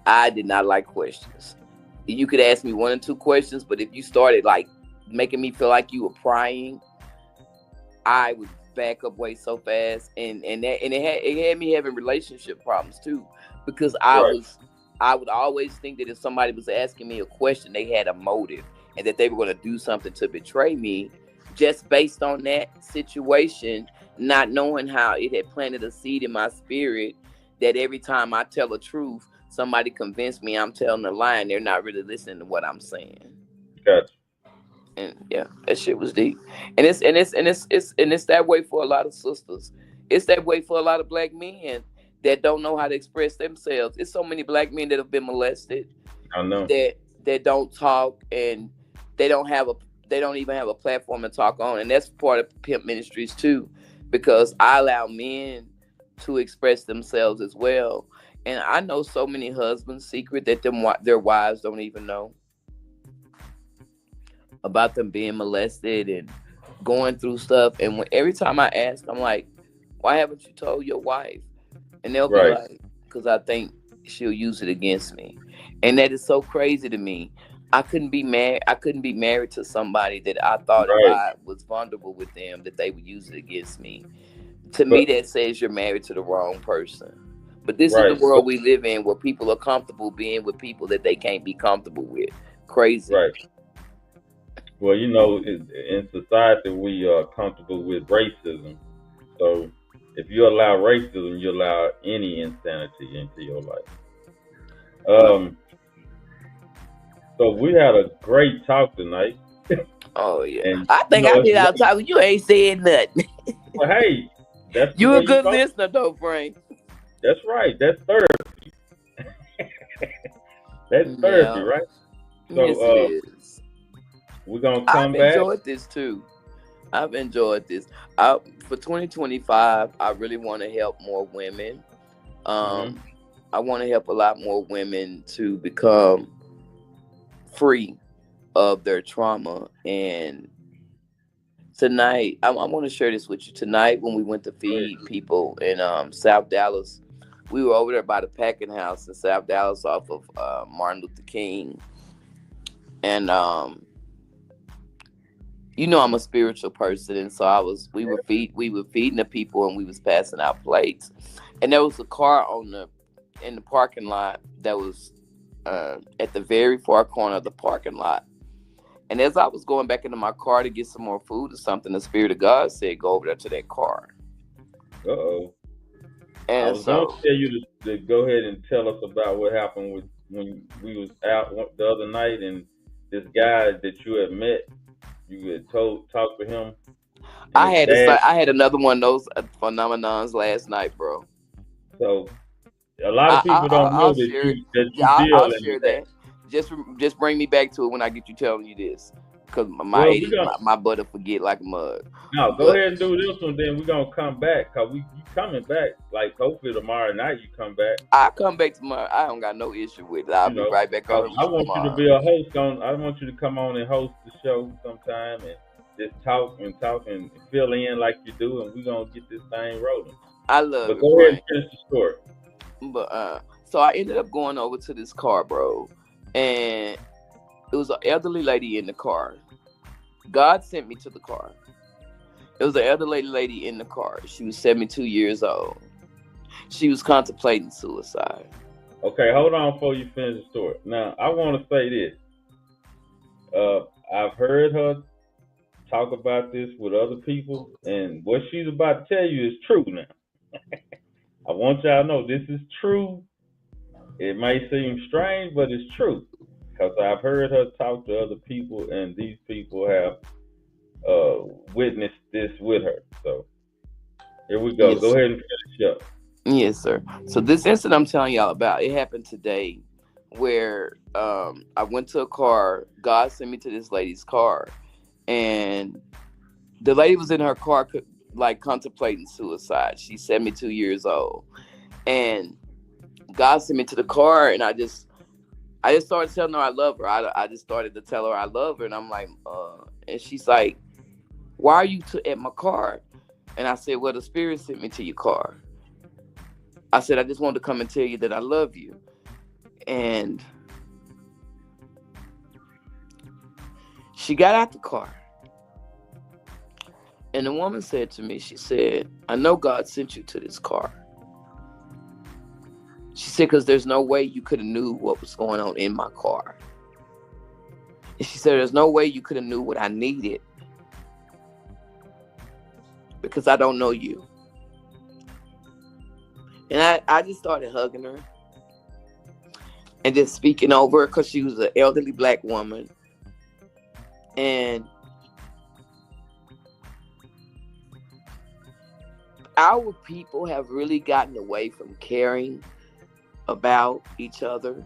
I did not like questions. You could ask me one or two questions, but if you started like making me feel like you were prying, I would back up way so fast, and it had me having relationship problems too, because Right. I would always think that if somebody was asking me a question, they had a motive, and that they were going to do something to betray me, just based on that situation, not knowing how it had planted a seed in my spirit that every time I tell the truth, somebody convinced me I'm telling a lie, and they're not really listening to what I'm saying. Gotcha. And yeah, that shit was deep. And it's that way for a lot of sisters. It's that way for a lot of black men that don't know how to express themselves. It's so many black men that have been molested, I know. that don't talk, and they don't have a they don't even have a platform to talk on. And that's part of pimp ministries too, because I allow men to express themselves as well. And I know so many husbands secret that their wives don't even know about them being molested and going through stuff. And every time I ask, I'm like, why haven't you told your wife? And they'll be Right. like, because I think she'll use it against me. And that is so crazy to me. I couldn't be married. I couldn't be married to somebody that I thought if Right. I was vulnerable with them, that they would use it against me. To me, But that says you're married to the wrong person. But this is the right. world we live in, where people are comfortable being with people that they can't be comfortable with. Crazy. Right. Well, in society we are comfortable with racism. So if you allow racism, you allow any insanity into your life. Well, Um. So we had a great talk tonight, oh yeah. and I think I it's did out late. talking. You ain't said nothing. But hey, that's the You way a you good talk. listener though, Frank. That's right. That's therapy. That's therapy, Yeah. right? So Yes, it is. we're gonna I've come back. enjoyed this too. I've enjoyed this. For 2025, I really want to help more women. Hmm. Um, I want to help a lot more women to become free of their trauma. And tonight, I want to share this with you. Tonight, when we went to feed people in South Dallas, we were over there by the packing house in South Dallas off of Martin Luther King. And you know, I'm a spiritual person, and so we were feeding the people, and we was passing out plates. And there was a car in the parking lot that was at the very far corner of the parking lot. And as I was going back into my car to get some more food or something, the Spirit of God said, "Go over there to that car." Uh-oh. I And was going so to tell you to go ahead and tell us about what happened when we was out the other night, and this guy that you had met, you had talked to him, and I his had dad. I had another one of those phenomenons last night, bro. So a lot of people don't know I'll share it. that Yeah, you deal I'll in share that. that. Just bring me back to it when I get you telling you this, because Well, we gonna my butter forget like a mug. no go But ahead and do this one. Then we're gonna come back, cause you coming back. Like hopefully tomorrow night you come back. I come back tomorrow. I don't got no issue with it. I'll You be know, right back on 'cause here with I you want you to tomorrow. be a host on. I want you to come on and host the show sometime and just talk and fill in like you do, and we're gonna get this thing rolling. I love But it, go ahead Frank. and finish the story. But so I ended up going over to this car, bro, and it was an elderly lady in the car. God sent me to the car. It was an elderly lady in the car. She was 72 years old. She was contemplating suicide. Okay, hold on before you finish the story. Now I want to say this. I've heard her talk about this with other people, and what she's about to tell you is true now. I want y'all to know this is true. It may seem strange, but it's true. Because I've heard her talk to other people, and these people have witnessed this with her. So here we go. Go Yes, ahead and finish up. yes, sir. So this incident I'm telling y'all about, it happened today, where I went to a car. God sent me to this lady's car, and the lady was in her car, like contemplating suicide. She's 72 years old, and God sent me to the car, and I just started telling her I love her. I just started to tell her I love her, and I'm like, and she's like, "Why are you at my car?" And I said, "Well, the Spirit sent me to your car." I said, "I just wanted to come and tell you that I love you." And she got out the car, and the woman said to me, she said, "I know God sent you to this car." She said, "Because there's no way you could have knew what was going on in my car." And she said, "There's no way you could have knew what I needed, because I don't know you." And I just started hugging her and just speaking over her, because she was an elderly black woman. And our people have really gotten away from caring about each other.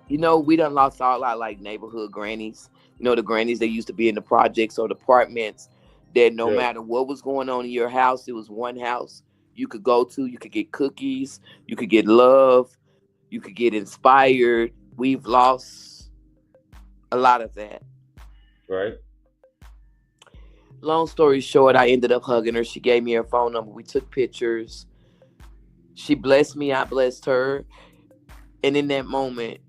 You know, we done lost all our like neighborhood grannies. You know, the grannies that used to be in the projects or the apartments, that no Yeah. matter what was going on in your house, it was one house you could go to. You could get cookies, you could get love, you could get inspired. We've lost a lot of that. Right. Long story short, I ended up hugging her. She gave me her phone number. We took pictures. She blessed me. I blessed her. And in that moment,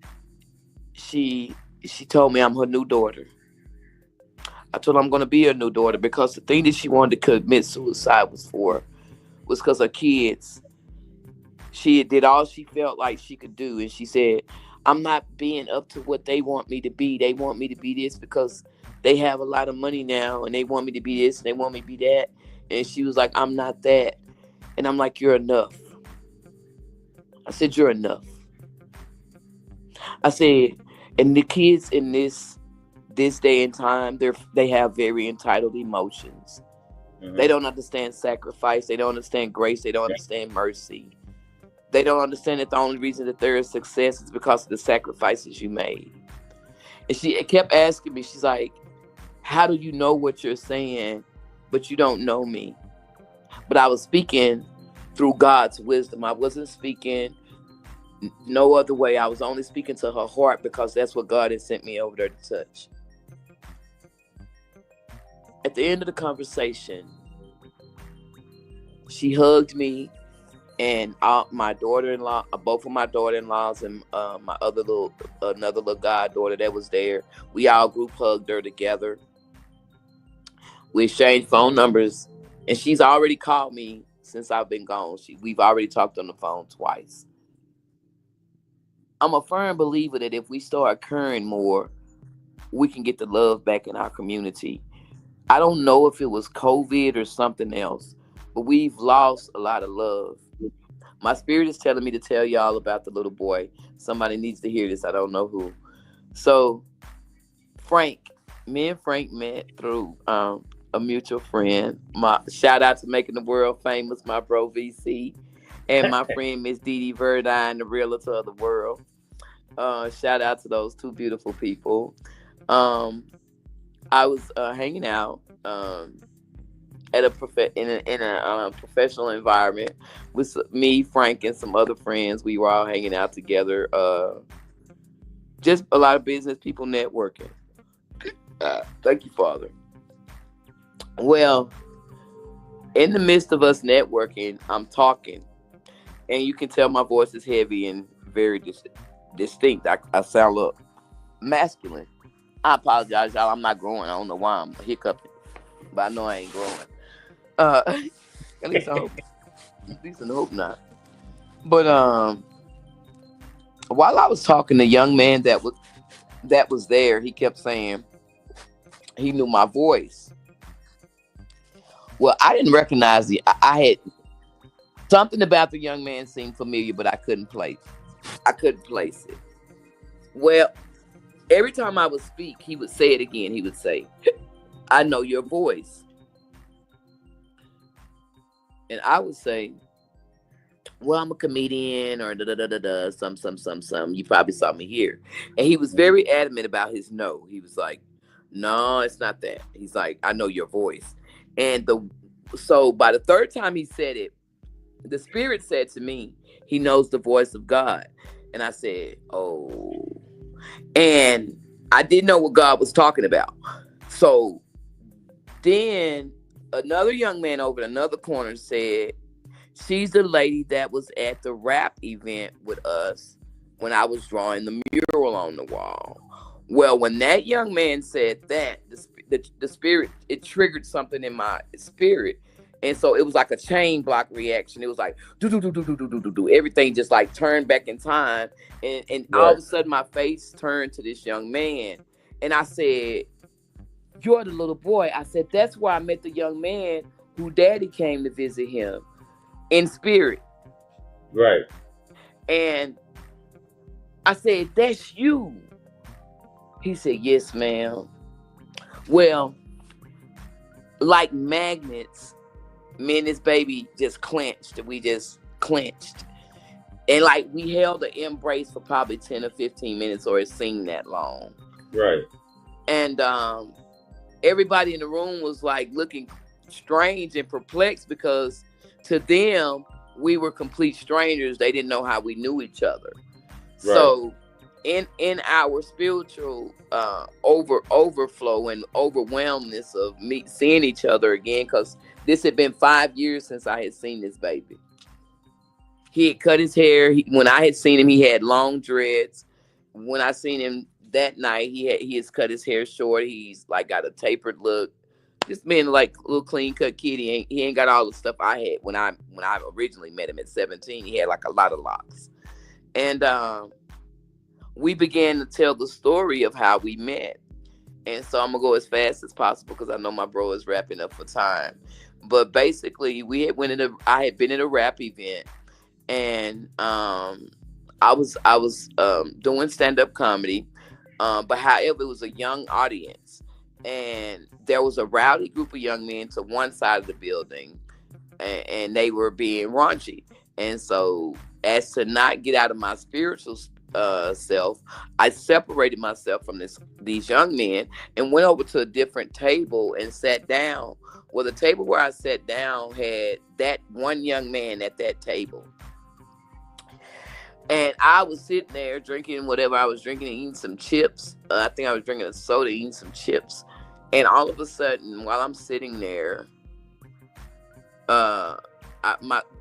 she told me I'm her new daughter. I told her I'm going to be her new daughter, because the thing that she wanted to commit suicide was because her kids. She did all she felt like she could do. And she said, "I'm not being up to what they want me to be. They want me to be this because they have a lot of money now, and they want me to be this and they want me to be that." And she was like, "I'm not that." And I'm like, "You're enough." I said, "You're enough." I said, and the kids in this day and time, they have very entitled emotions. They Mm-hmm. don't understand sacrifice. They don't understand grace. They don't understand mercy. They don't understand that the only reason that there is success is because of the sacrifices you made. And she kept asking me, she's like, "How do you know what you're saying, but you don't know me?" But I was speaking through God's wisdom. I wasn't speaking No other way. I was only speaking to her heart because that's what God had sent me over there to touch. At the end of the conversation, she hugged me, and my daughter-in-law, both of my daughter-in-laws, and my another little goddaughter that was there. We all group hugged her together. We exchanged phone numbers, and she's already called me since I've been gone. We've already talked on the phone twice. I'm a firm believer that if we start caring more, we can get the love back in our community. I don't know if it was COVID or something else, but we've lost a lot of love. My spirit is telling me to tell y'all about the little boy. Somebody needs to hear this. I don't know who. So, me and Frank met through a mutual friend. My shout out to making the world famous, my bro VC, and my friend Miss Dee Dee Verdine, the realtor of the world. Shout out to those two beautiful people. I was hanging out at in a professional environment with me, Frank, and some other friends. We were all hanging out together. Just a lot of business people networking. Thank you, Father. Well, in the midst of us networking, I'm talking, and you can tell my voice is heavy and very distinct. I sound a little masculine. I apologize, y'all. I'm not growing. I don't know why I'm hiccuping, but I know I ain't growing. At least I hope. At least I hope not. But while I was talking, the young man that was there, he kept saying he knew my voice. Well, I didn't recognize I had something about the young man seemed familiar, but I couldn't place. I couldn't place it. Well, every time I would speak, he would say it again. He would say, "I know your voice," and I would say, "Well, I'm a comedian," or da da da da da, some. You probably saw me here. And he was very adamant about his no. He was like, "No, it's not that." He's like, "I know your voice." And so by the third time he said it, the spirit said to me, "He knows the voice of God." And I said, "Oh." And I didn't know what God was talking about. So then another young man over in another corner said, "She's the lady that was at the rap event with us when I was drawing the mural on the wall." Well, when that young man said that, the spirit, it triggered something in my spirit. And so it was like a chain block reaction. It was like, do, do, do, do, do, do, do, do, do. Everything just like turned back in time. And all of a sudden my face turned to this young man. And I said, "You're the little boy." I said, "That's where I met the young man who daddy came to visit him in spirit." Right. And I said, "That's you." He said, "Yes, ma'am." Well, like magnets, me and this baby just clenched. We just clenched. And like we held an embrace for probably 10 or 15 minutes, or it seemed that long. Right. And everybody in the room was like looking strange and perplexed because to them, we were complete strangers. They didn't know how we knew each other. Right. So in our spiritual overflow and overwhelmness of me seeing each other again, because this had been 5 years since I had seen this baby. He had cut his hair. When I had seen him, he had long dreads. When I seen him that night, he has cut his hair short. He's like got a tapered look. Just being like a little clean cut kid. He ain't got all the stuff I had when I originally met him at 17. He had like a lot of locks. And we began to tell the story of how we met. And so I'm gonna go as fast as possible because I know my bro is wrapping up for time. But basically, I had been in a rap event, and I was doing stand-up comedy, but however, it was a young audience, and there was a rowdy group of young men to one side of the building, and they were being raunchy. And so, as to not get out of my spiritual self, I separated myself from these young men and went over to a different table and sat down. Well, the table where I sat down had that one young man at that table. And I was sitting there drinking whatever I was drinking and eating some chips. I think I was drinking a soda, eating some chips. And all of a sudden, while I'm sitting there, uh,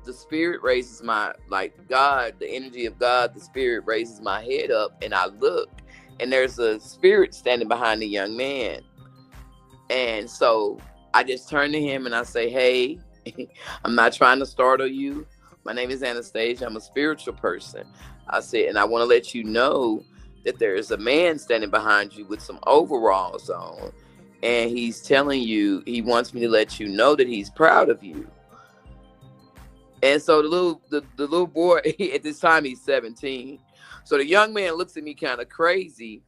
the spirit raises my, like, God, the energy of God, the spirit raises my head up, and I look, and there's a spirit standing behind the young man. And so I just turn to him and I say, "Hey, I'm not trying to startle you. My name is Anastasia. I'm a spiritual person." I said, "And I want to let you know that there is a man standing behind you with some overalls on. And he's telling you, he wants me to let you know that he's proud of you." And so the little boy, at this time he's 17. So the young man looks at me kind of crazy,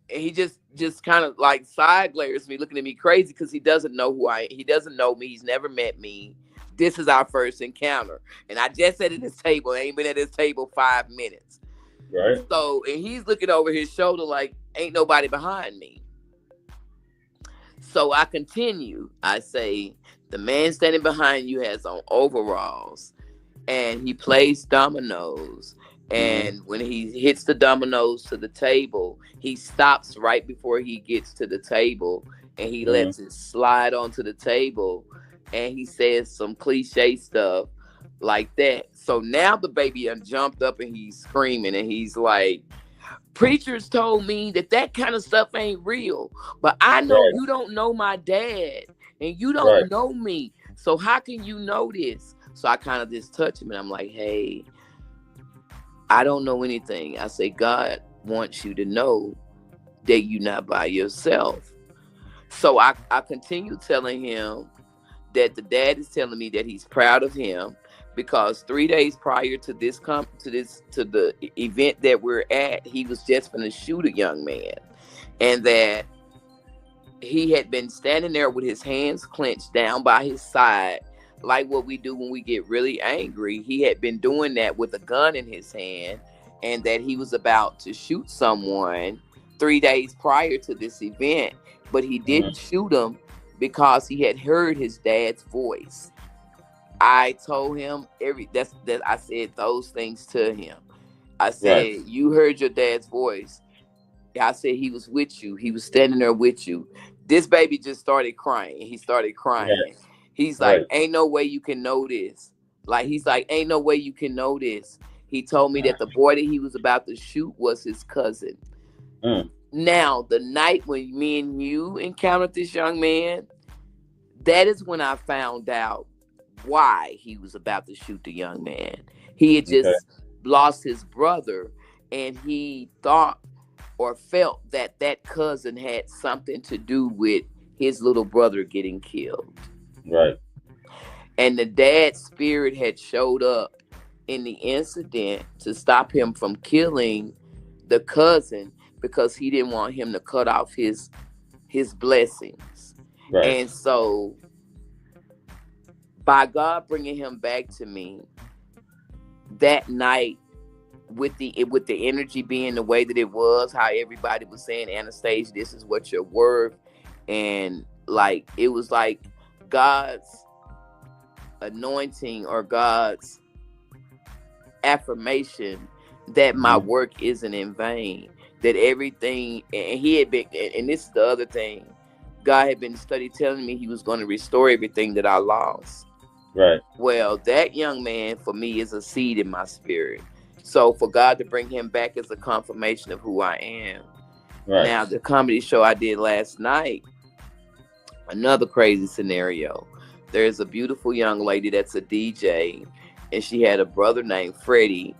and he just kind of like side glares me, looking at me crazy, because he doesn't know me, he's never met me. This is our first encounter, and I just sat at this table. I ain't been at this table 5 minutes. Right. So, and he's looking over his shoulder like ain't nobody behind me. So I continue. I say, "The man standing behind you has on overalls, and he plays dominoes. Mm-hmm. And when he hits the dominoes to the table, he stops right before he gets to the table, and he Mm-hmm. lets it slide onto the table, and he says some cliche stuff like that." So now the baby done jumped up and he's screaming, and he's like, "Preachers told me that that kind of stuff ain't real, but I know Right. you don't know my dad, and you Right. don't know me. So how can you know this?" So I kind of just touch him and I'm like, "Hey, I don't know anything." I say, "God wants you to know that you're not by yourself." So I continue telling him that the dad is telling me that he's proud of him, because 3 days prior to to the event that we're at, he was just going to shoot a young man, and that he had been standing there with his hands clenched down by his side, like what we do when we get really angry. He had been doing that with a gun in his hand, and that he was about to shoot someone 3 days prior to this event, but he Mm-hmm. didn't shoot him because he had heard his dad's voice. I told him that I said those things to him. I Right. said, "You heard your dad's voice." I said, "He was with you. He was standing there with you." This baby just started crying. He started Right. crying. He's like, Right. "Ain't no way you can know this." Like, he's like, "Ain't no way you can know this." He told me that the boy that he was about to shoot was his cousin. Mm. Now, the night when me and you encountered this young man, that is when I found out why he was about to shoot the young man. He had Okay. just lost his brother, and he thought or felt that that cousin had something to do with his little brother getting killed. Right. And the dad's spirit had showed up in the incident to stop him from killing the cousin, because he didn't want him to cut off his blessings. Right. And so, by God bringing him back to me that night, with the energy being the way that it was, how everybody was saying, "Anastasia, this is what you're worth," and like it was like God's anointing or God's affirmation that my Mm-hmm. work isn't in vain, that everything, and he had been, and this is the other thing, God had been study telling me he was going to restore everything that I lost. Right. Well, that young man for me is a seed in my spirit. So for God to bring him back is a confirmation of who I am. Right. Now, the comedy show I did last night, another crazy scenario. There's a beautiful young lady that's a DJ, and she had a brother named Freddie.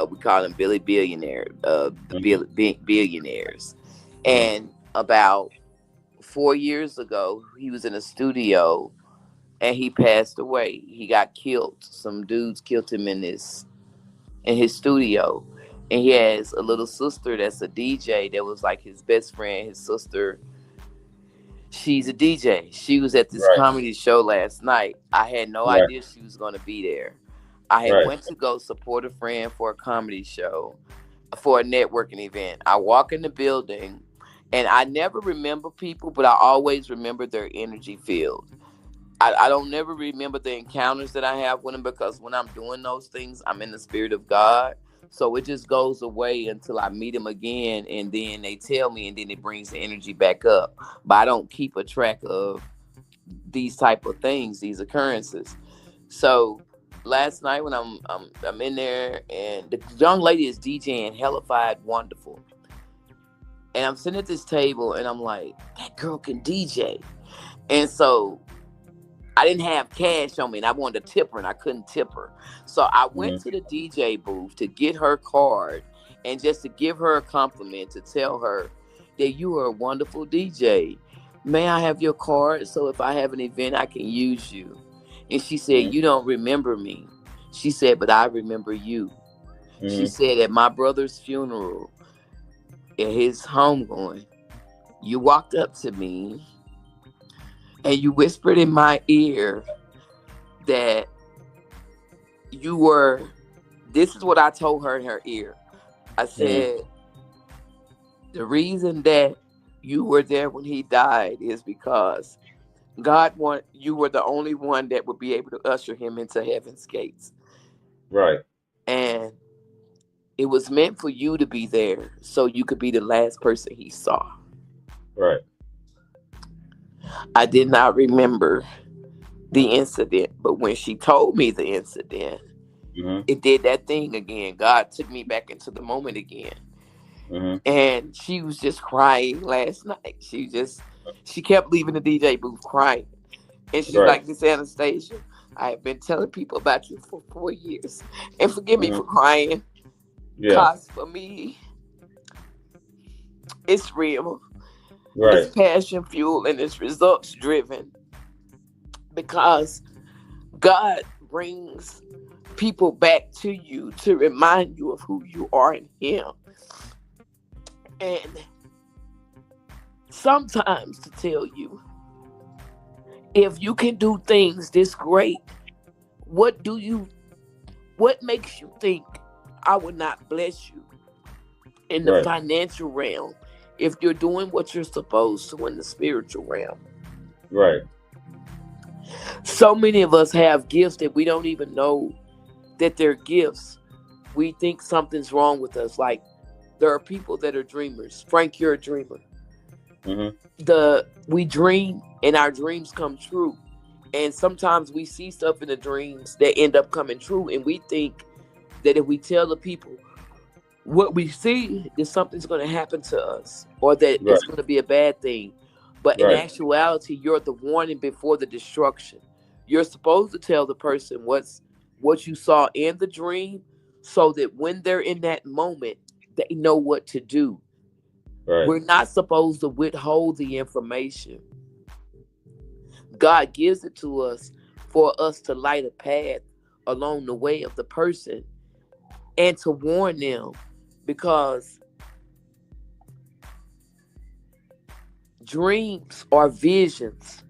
We call him Billy Billionaire, Mm-hmm. Billionaires. Mm-hmm. And about 4 years ago, he was in a studio and he passed away. He got killed. Some dudes killed him in his studio. And he has a little sister that's a DJ that was like his best friend. His sister, she's a DJ. She was at this Right. comedy show last night. I had no Right. idea she was going to be there. I had Right. went to go support a friend for a comedy show, for a networking event. I walk in the building, and I never remember people, but I always remember their energy field. I don't never remember the encounters that I have with them, because when I'm doing those things, I'm in the spirit of God. So it just goes away until I meet them again, and then they tell me, and then it brings the energy back up. But I don't keep a track of these type of things, these occurrences. So last night when I'm in there, and the young lady is DJing hellified wonderful, and I'm sitting at this table, and I'm like, that girl can DJ. And so I didn't have cash on me, and I wanted to tip her, and I couldn't tip her. So I went to the DJ booth to get her card, and just to give her a compliment, to tell her that you are a wonderful DJ. May I have your card so if I have an event, I can use you? And she said, you don't remember me. She said, but I remember you. She said, at my brother's funeral, at his homegoing, you walked up to me and you whispered in my ear that you were, this is what I told her in her ear. I said, the reason that you were there when he died is because you were the only one that would be able to usher him into heaven's gates. Right. And it was meant for you to be there so you could be the last person he saw. Right. I did not remember the incident, but when she told me the incident, it did that thing again. God took me back into the moment again. And she was just crying last night. She kept leaving the DJ booth crying. And she's like, Miss Anastasia, I have been telling people about you for 4 years. And forgive me for crying. Because for me, it's real. It's passion fueled and it's results driven. Because God brings people back to you to remind you of who you are in Him. And sometimes to tell you, if you can do things this great, what makes you think I would not bless you in the financial realm if you're doing what you're supposed to in the spiritual realm? Right. So many of us have gifts that we don't even know that they're gifts. We think something's wrong with us. Like, there are people that are dreamers. Frank, you're a dreamer. We dream and our dreams come true. And sometimes we see stuff in the dreams that end up coming true. And we think that if we tell the people what we see, that something's going to happen to us or that it's going to be a bad thing. But in actuality, you're the warning before the destruction. You're supposed to tell the person what you saw in the dream so that when they're in that moment, they know what to do. We're not supposed to withhold the information. God gives it to us for us to light a path along the way of the person and to warn them, because dreams are visions.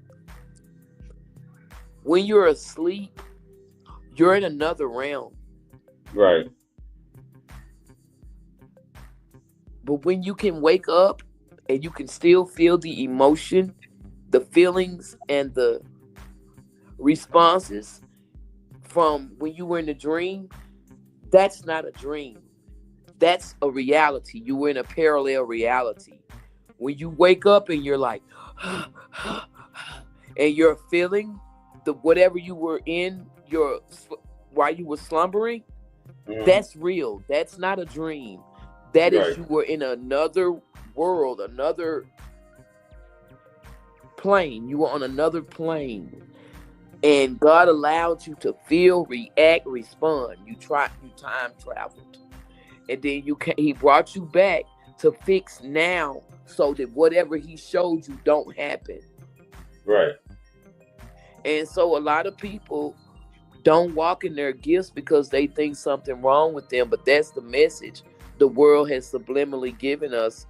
When you're asleep, you're in another realm. Right. But when you can wake up and you can still feel the emotion, the feelings, and the responses from when you were in the dream, that's not a dream. That's a reality. You were in a parallel reality. When you wake up and you're like, and you're feeling whatever you were in while you were slumbering, that's real. That's not a dream. That is, you were in another world, another plane. You were on another plane. And God allowed you to feel, react, respond. You time traveled. And then He brought you back to fix now so that whatever He showed you don't happen. Right. And so a lot of people don't walk in their gifts because they think something wrong with them. But that's the message the world has subliminally given us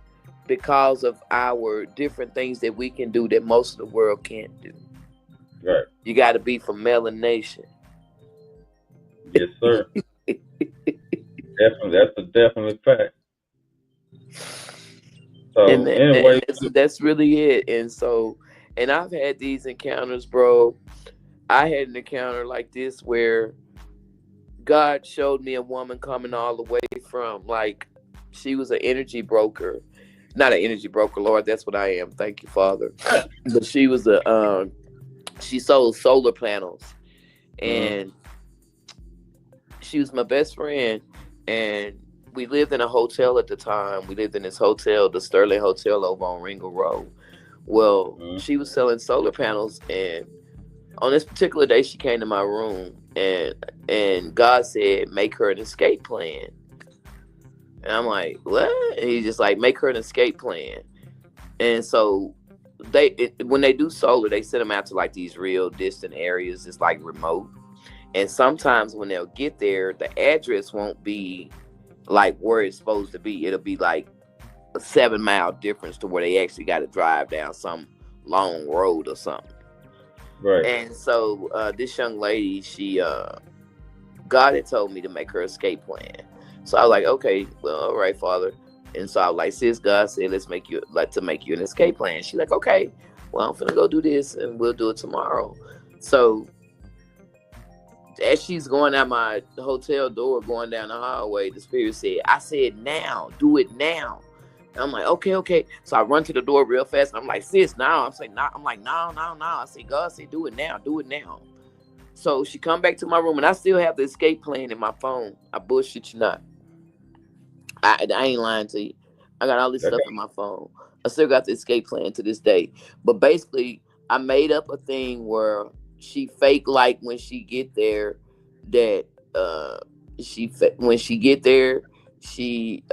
because of our different things that we can do that most of the world can't do. Right. You got to be from Melanation. Yes, sir. Definitely, that's a definite fact. So anyway, that's really it. And I've had these encounters, bro. I had an encounter like this where God showed me a woman coming all the way from, like, she was an energy broker. Not an energy broker, Lord, that's what I am. Thank you, Father. But she was she sold solar panels, Mm-hmm. and she was my best friend. And we lived in a hotel at the time. We lived in this hotel, the Sterling Hotel over on Ringo Road. Well, Mm-hmm. she was selling solar panels, and on this particular day, she came to my room, and God said, "Make her an escape plan." And I'm like, "What?" And he's just like, "Make her an escape plan." And so when they do solar, they send them out to like these real distant areas, it's like remote. And sometimes when they'll get there, the address won't be like where it's supposed to be. It'll be like a 7 mile difference to where they actually got to drive down some long road or something. Right. And so this young lady, she God had told me to make her escape plan. So I was like, okay, well, all right, Father. And so I was like, sis, God said, let's make you make you an escape plan. She's like, okay, well, I'm gonna go do this and we'll do it tomorrow. So as she's going out my hotel door, going down the hallway, the spirit said, I said now, do it now. And I'm like, okay, okay. So I run to the door real fast. And I'm like, sis, now. I'm saying, nah. I'm like, no, no, no. I said, God said, do it now, do it now. So she come back to my room, and I still have the escape plan in my phone. I bullshit you not. I ain't lying to you. I got all this That's stuff in my phone. I still got the escape plan to this day. But basically, I made up a thing where she fake like when she get there that when she get there, she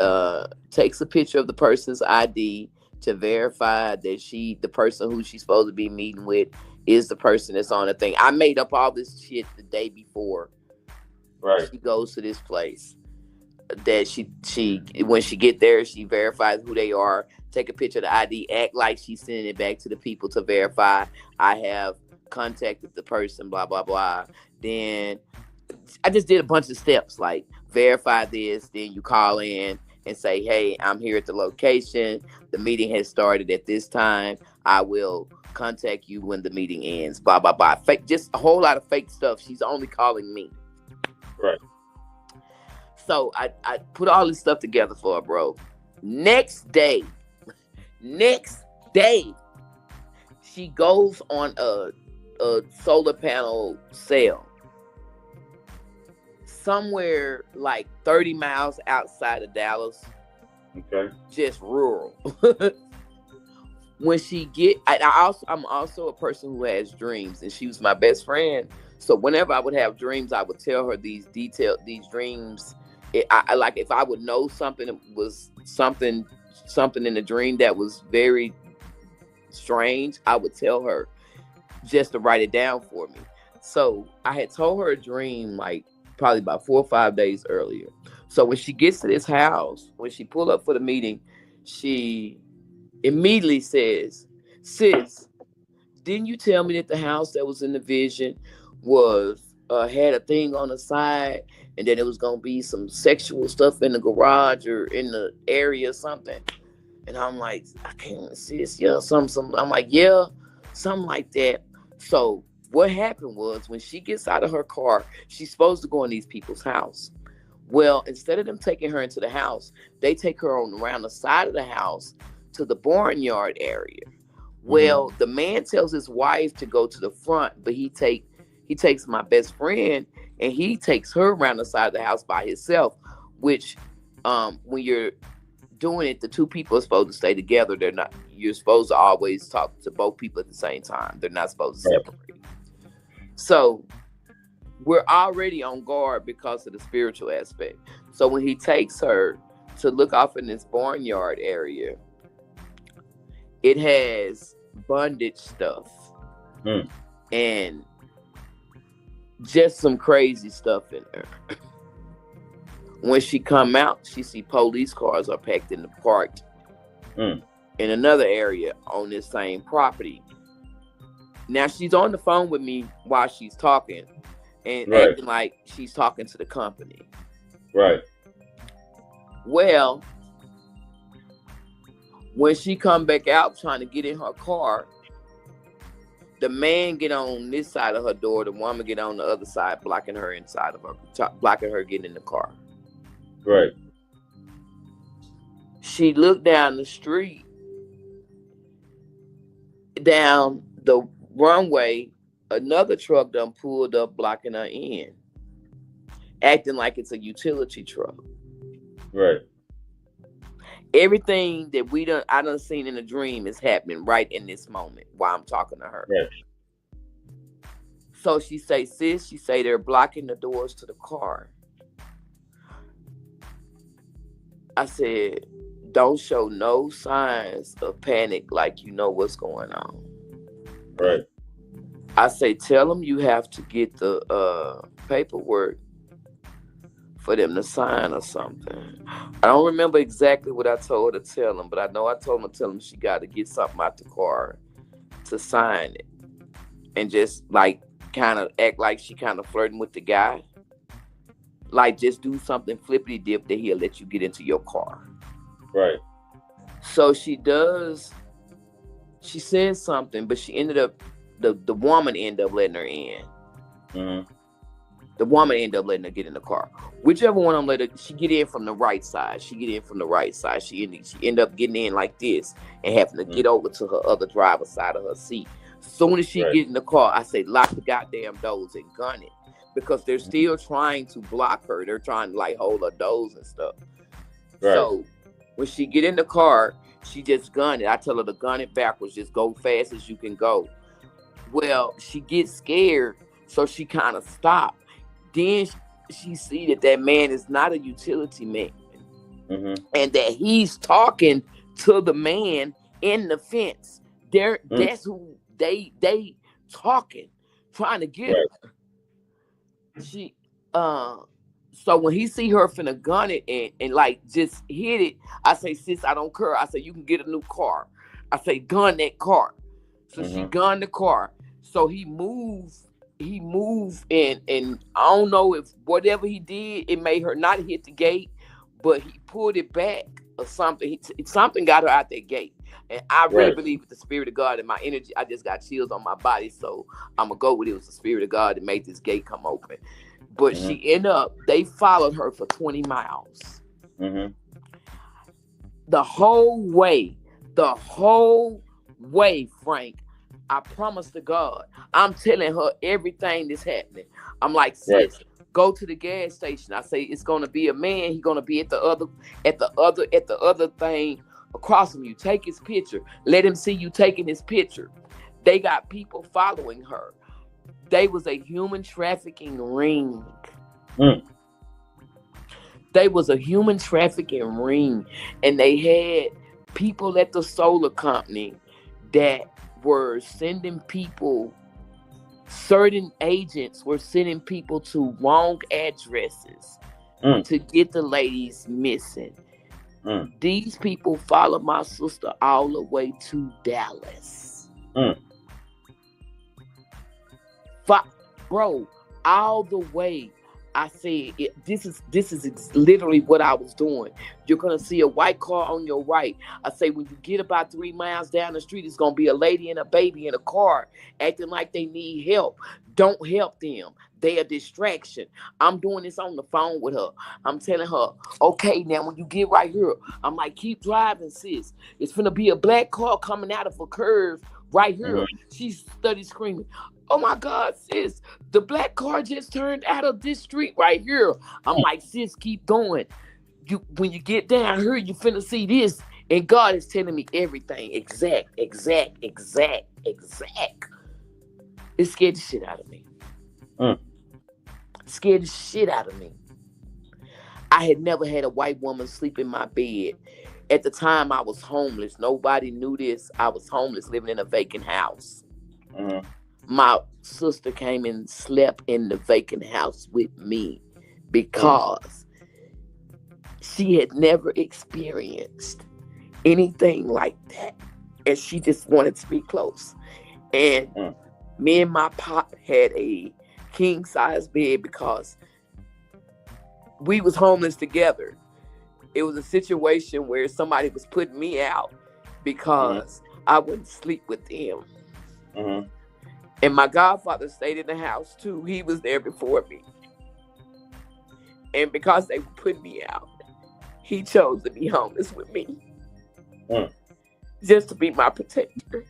takes a picture of the person's ID to verify that the person who she's supposed to be meeting with is the person that's on the thing. I made up all this shit the day before right. she goes to this place, that she when she get there, she verifies who they are, take a picture of the ID, act like she's sending it back to the people to verify I have contacted the person, blah blah blah. Then I just did a bunch of steps, like verify this, then you call in and say, hey, I'm here at the location, the meeting has started at this time, I will contact you when the meeting ends, blah blah blah. Fake, just a whole lot of fake stuff. She's only calling me. Right. So I put all this stuff together for her, bro. Next day, she goes on a solar panel sale somewhere like 30 miles outside of Dallas, Okay. just rural. When she I'm also a person who has dreams, and she was my best friend. So whenever I would have dreams, I would tell her these dreams. I like, if I would know something, it was something in the dream that was very strange, I would tell her just to write it down for me. So I had told her a dream like probably about 4 or 5 days earlier. So when she gets to this house, when she pulled up for the meeting, she immediately says, sis, didn't you tell me that the house that was in the vision was had a thing on the side, and then it was gonna be some sexual stuff in the garage or in the area or something? And I'm like, I can't see this. Yeah, some. I'm like, yeah, something like that. So what happened was, when she gets out of her car, she's supposed to go in these people's house. Well, instead of them taking her into the house, they take her on around the side of the house to the barnyard area. Mm-hmm. Well, the man tells his wife to go to the front, but he takes my best friend, and he takes her around the side of the house by himself. Which, when you're doing it, the two people are supposed to stay together. They're not. You're supposed to always talk to both people at the same time. They're not supposed to Right. separate. So we're already on guard because of the spiritual aspect. So when he takes her to look off in this barnyard area, it has bondage stuff Mm. and just some crazy stuff in there. When she come out, she see police cars are parked Mm. in another area on this same property. Now she's on the phone with me while she's talking and Right. acting like she's talking to the company. Right. Well, when she come back out trying to get in her car, The man get on this side of her door, the woman get on the other side, blocking her inside of her, blocking her getting in the car. Right. She looked down the street, down the runway, another truck done pulled up, blocking her in, acting like it's a utility truck. Right. Everything that I done seen in a dream is happening right in this moment while I'm talking to her. Right. So she say, sis, she say they're blocking the doors to the car. I said, don't show no signs of panic, like you know what's going on. Right. I say, tell them you have to get the paperwork for them to sign or something. I don't remember exactly what I told her to tell them, but I know I told her to tell them she got to get something out the car to sign it. And just like kind of act like she kind of flirting with the guy. Like just do something flippity dip that he'll let you get into your car. Right. So she does, she says something, but she ended up, the woman ended up letting her in. Mm-hmm. The woman ended up letting her get in the car. Whichever one I'm letting her, she get in from the right side. She ended up getting in like this and having to get over to her other driver's side of her seat. Soon as she get in the car, I say, lock the goddamn doors and gun it. Because they're still trying to block her. They're trying to like hold her doors and stuff. Right. So when she get in the car, she just gun it. I tell her to gun it backwards. Just go fast as you can go. Well, she gets scared, so she kind of stopped. Then she see that man is not a utility man. Mm-hmm. And that he's talking to the man in the fence. That's who they talking, trying to get her. She so when he see her finna gun it and like just hit it, I say, sis, I don't care. I say, you can get a new car. I say, gun that car. So she gunned the car. So he moved and I don't know if whatever he did, it made her not hit the gate, but he pulled it back or something. Something got her out that gate. And I really believe with the Spirit of God and my energy, I just got chills on my body. So I'm going to go with it. It was the Spirit of God that made this gate come open. But she ended up, they followed her for 20 miles. Mm-hmm. The whole way, Frank, I promise to God, I'm telling her everything that's happening. I'm like, sis, go to the gas station. I say, it's going to be a man. He's going to be at the other thing across from you. Take his picture. Let him see you taking his picture. They got people following her. They was a human trafficking ring. They was a human trafficking ring. And they had people at the solar company that were sending people, certain agents were sending people to wrong addresses to get the ladies missing. These people followed my sister all the way to Dallas. Bro, all the way. I said, this is literally what I was doing. You're going to see a white car on your right. I say, when you get about 3 miles down the street, it's going to be a lady and a baby in a car acting like they need help. Don't help them. They're a distraction. I'm doing this on the phone with her. I'm telling her, okay, now when you get right here, I'm like, keep driving, sis. It's going to be a black car coming out of a curve right here. She started screaming, oh my God, sis, the black car just turned out of this street right here. I'm like, sis, keep going. When you get down here, you finna see this. And God is telling me everything. Exact. It scared the shit out of me. Scared the shit out of me. I had never had a white woman sleep in my bed. At the time, I was homeless. Nobody knew this. I was homeless, living in a vacant house. My sister came and slept in the vacant house with me because she had never experienced anything like that. And she just wanted to be close. And me and my pop had a king size bed because we was homeless together. It was a situation where somebody was putting me out because I wouldn't sleep with them. And my godfather stayed in the house too. He was there before me. And because they were putting me out, he chose to be homeless with me. Mm. Just to be my protector.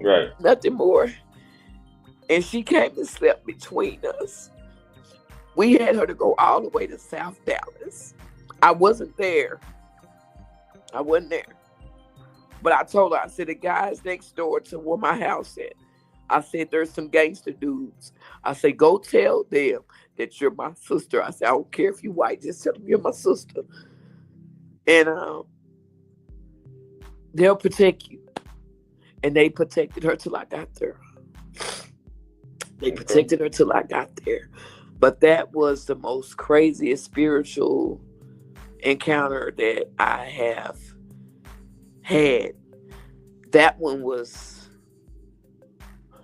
Right. Nothing more. And she came and slept between us. We had her to go all the way to South Dallas. I wasn't there. I wasn't there. But I told her, I said, the guys next door to where my house is, I said, there's some gangster dudes. I said, go tell them that you're my sister. I said, I don't care if you white, just tell them you're my sister. And they'll protect you. And they protected her till I got there. They protected her till I got there. But that was the most craziest spiritual encounter that I have had. That one was,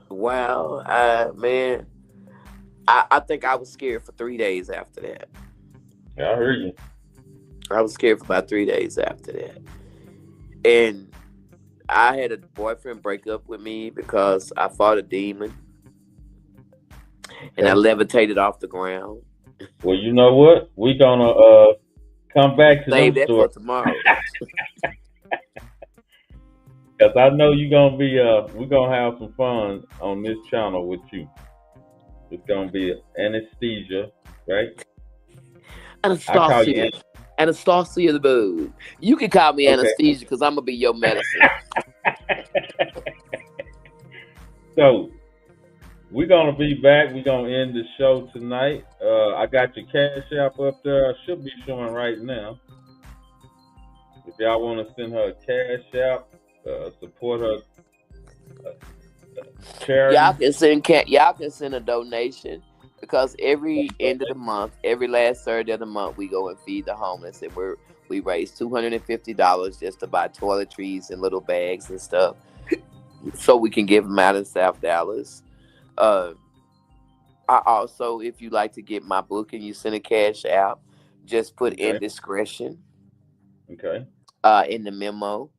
wow, man. I think I was scared for 3 days after that. Yeah, I heard you. I was scared for about 3 days after that. And I had a boyfriend break up with me because I fought a demon. And I levitated off the ground. Well, you know what? We're gonna come back to Save them that stories. for tomorrow. Cause I know you're gonna be we're gonna have some fun on this channel with you. It's gonna be anesthesia, right? I call you Anastasia the boo. You can call me okay. anesthesia because I'm gonna be your medicine. So we're gonna be back. We're gonna end the show tonight. I got your cash app up there. I should be showing right now. If y'all want to send her a cash app, support her charity. Y'all can send a donation because every end of the month, every last Thursday of the month, we go and feed the homeless, and we raise $250 just to buy toiletries and little bags and stuff, so we can give them out in South Dallas. I also, if you like to get my book and you send a cash out, just put Indiscretion. Okay. In the memo,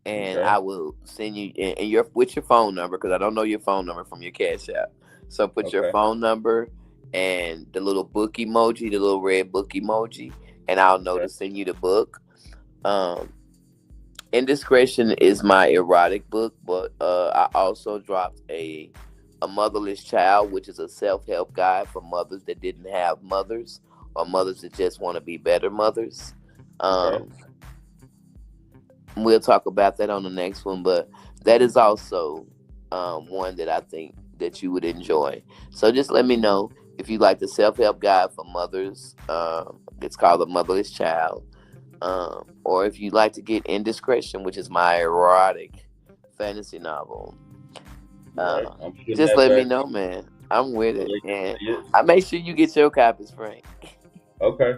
and Okay. I will send you and your phone number, because I don't know your phone number from your cash app. So put your phone number and the little book emoji, the little red book emoji, and I'll know to send you the book. Indiscretion is my erotic book, but I also dropped a motherless child, which is a self-help guide for mothers that didn't have mothers, or mothers that just want to be better mothers. We'll talk about that on the next one, but that is also one that I think that you would enjoy. So just let me know if you like the self-help guide for mothers. It's called The Motherless Child. Or if you'd like to get Indiscretion, which is my erotic fantasy novel. Just let me know, man. I'm with it. And I make sure you get your copies, Frank. Okay.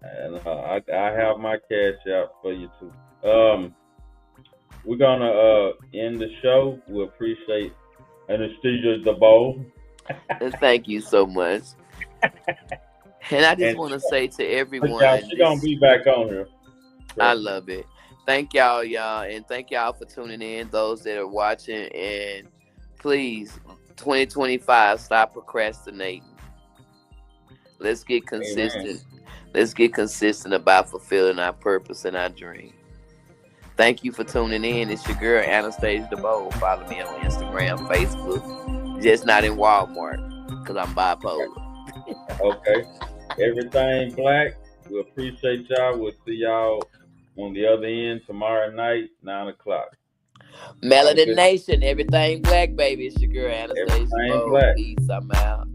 And I have my cash out for you too. We're gonna end the show. We appreciate Anesthesia the Bowl. Thank you so much. And I just want to say to everyone, she's gonna be back on here. I love it. Thank y'all, and thank y'all for tuning in. Those that are watching, and please, 2025, stop procrastinating. Let's get consistent. Amen. Let's get consistent about fulfilling our purpose and our dream. Thank you for tuning in. It's your girl, Anastasia DeBow. Follow me on Instagram, Facebook. Just not in Walmart, because I'm bipolar. Okay. Everything black. We appreciate y'all. We'll see y'all on the other end tomorrow night, 9 o'clock. Melanin Nation, everything black, baby. It's your girl, Anastasia DeBow. Peace. I'm out.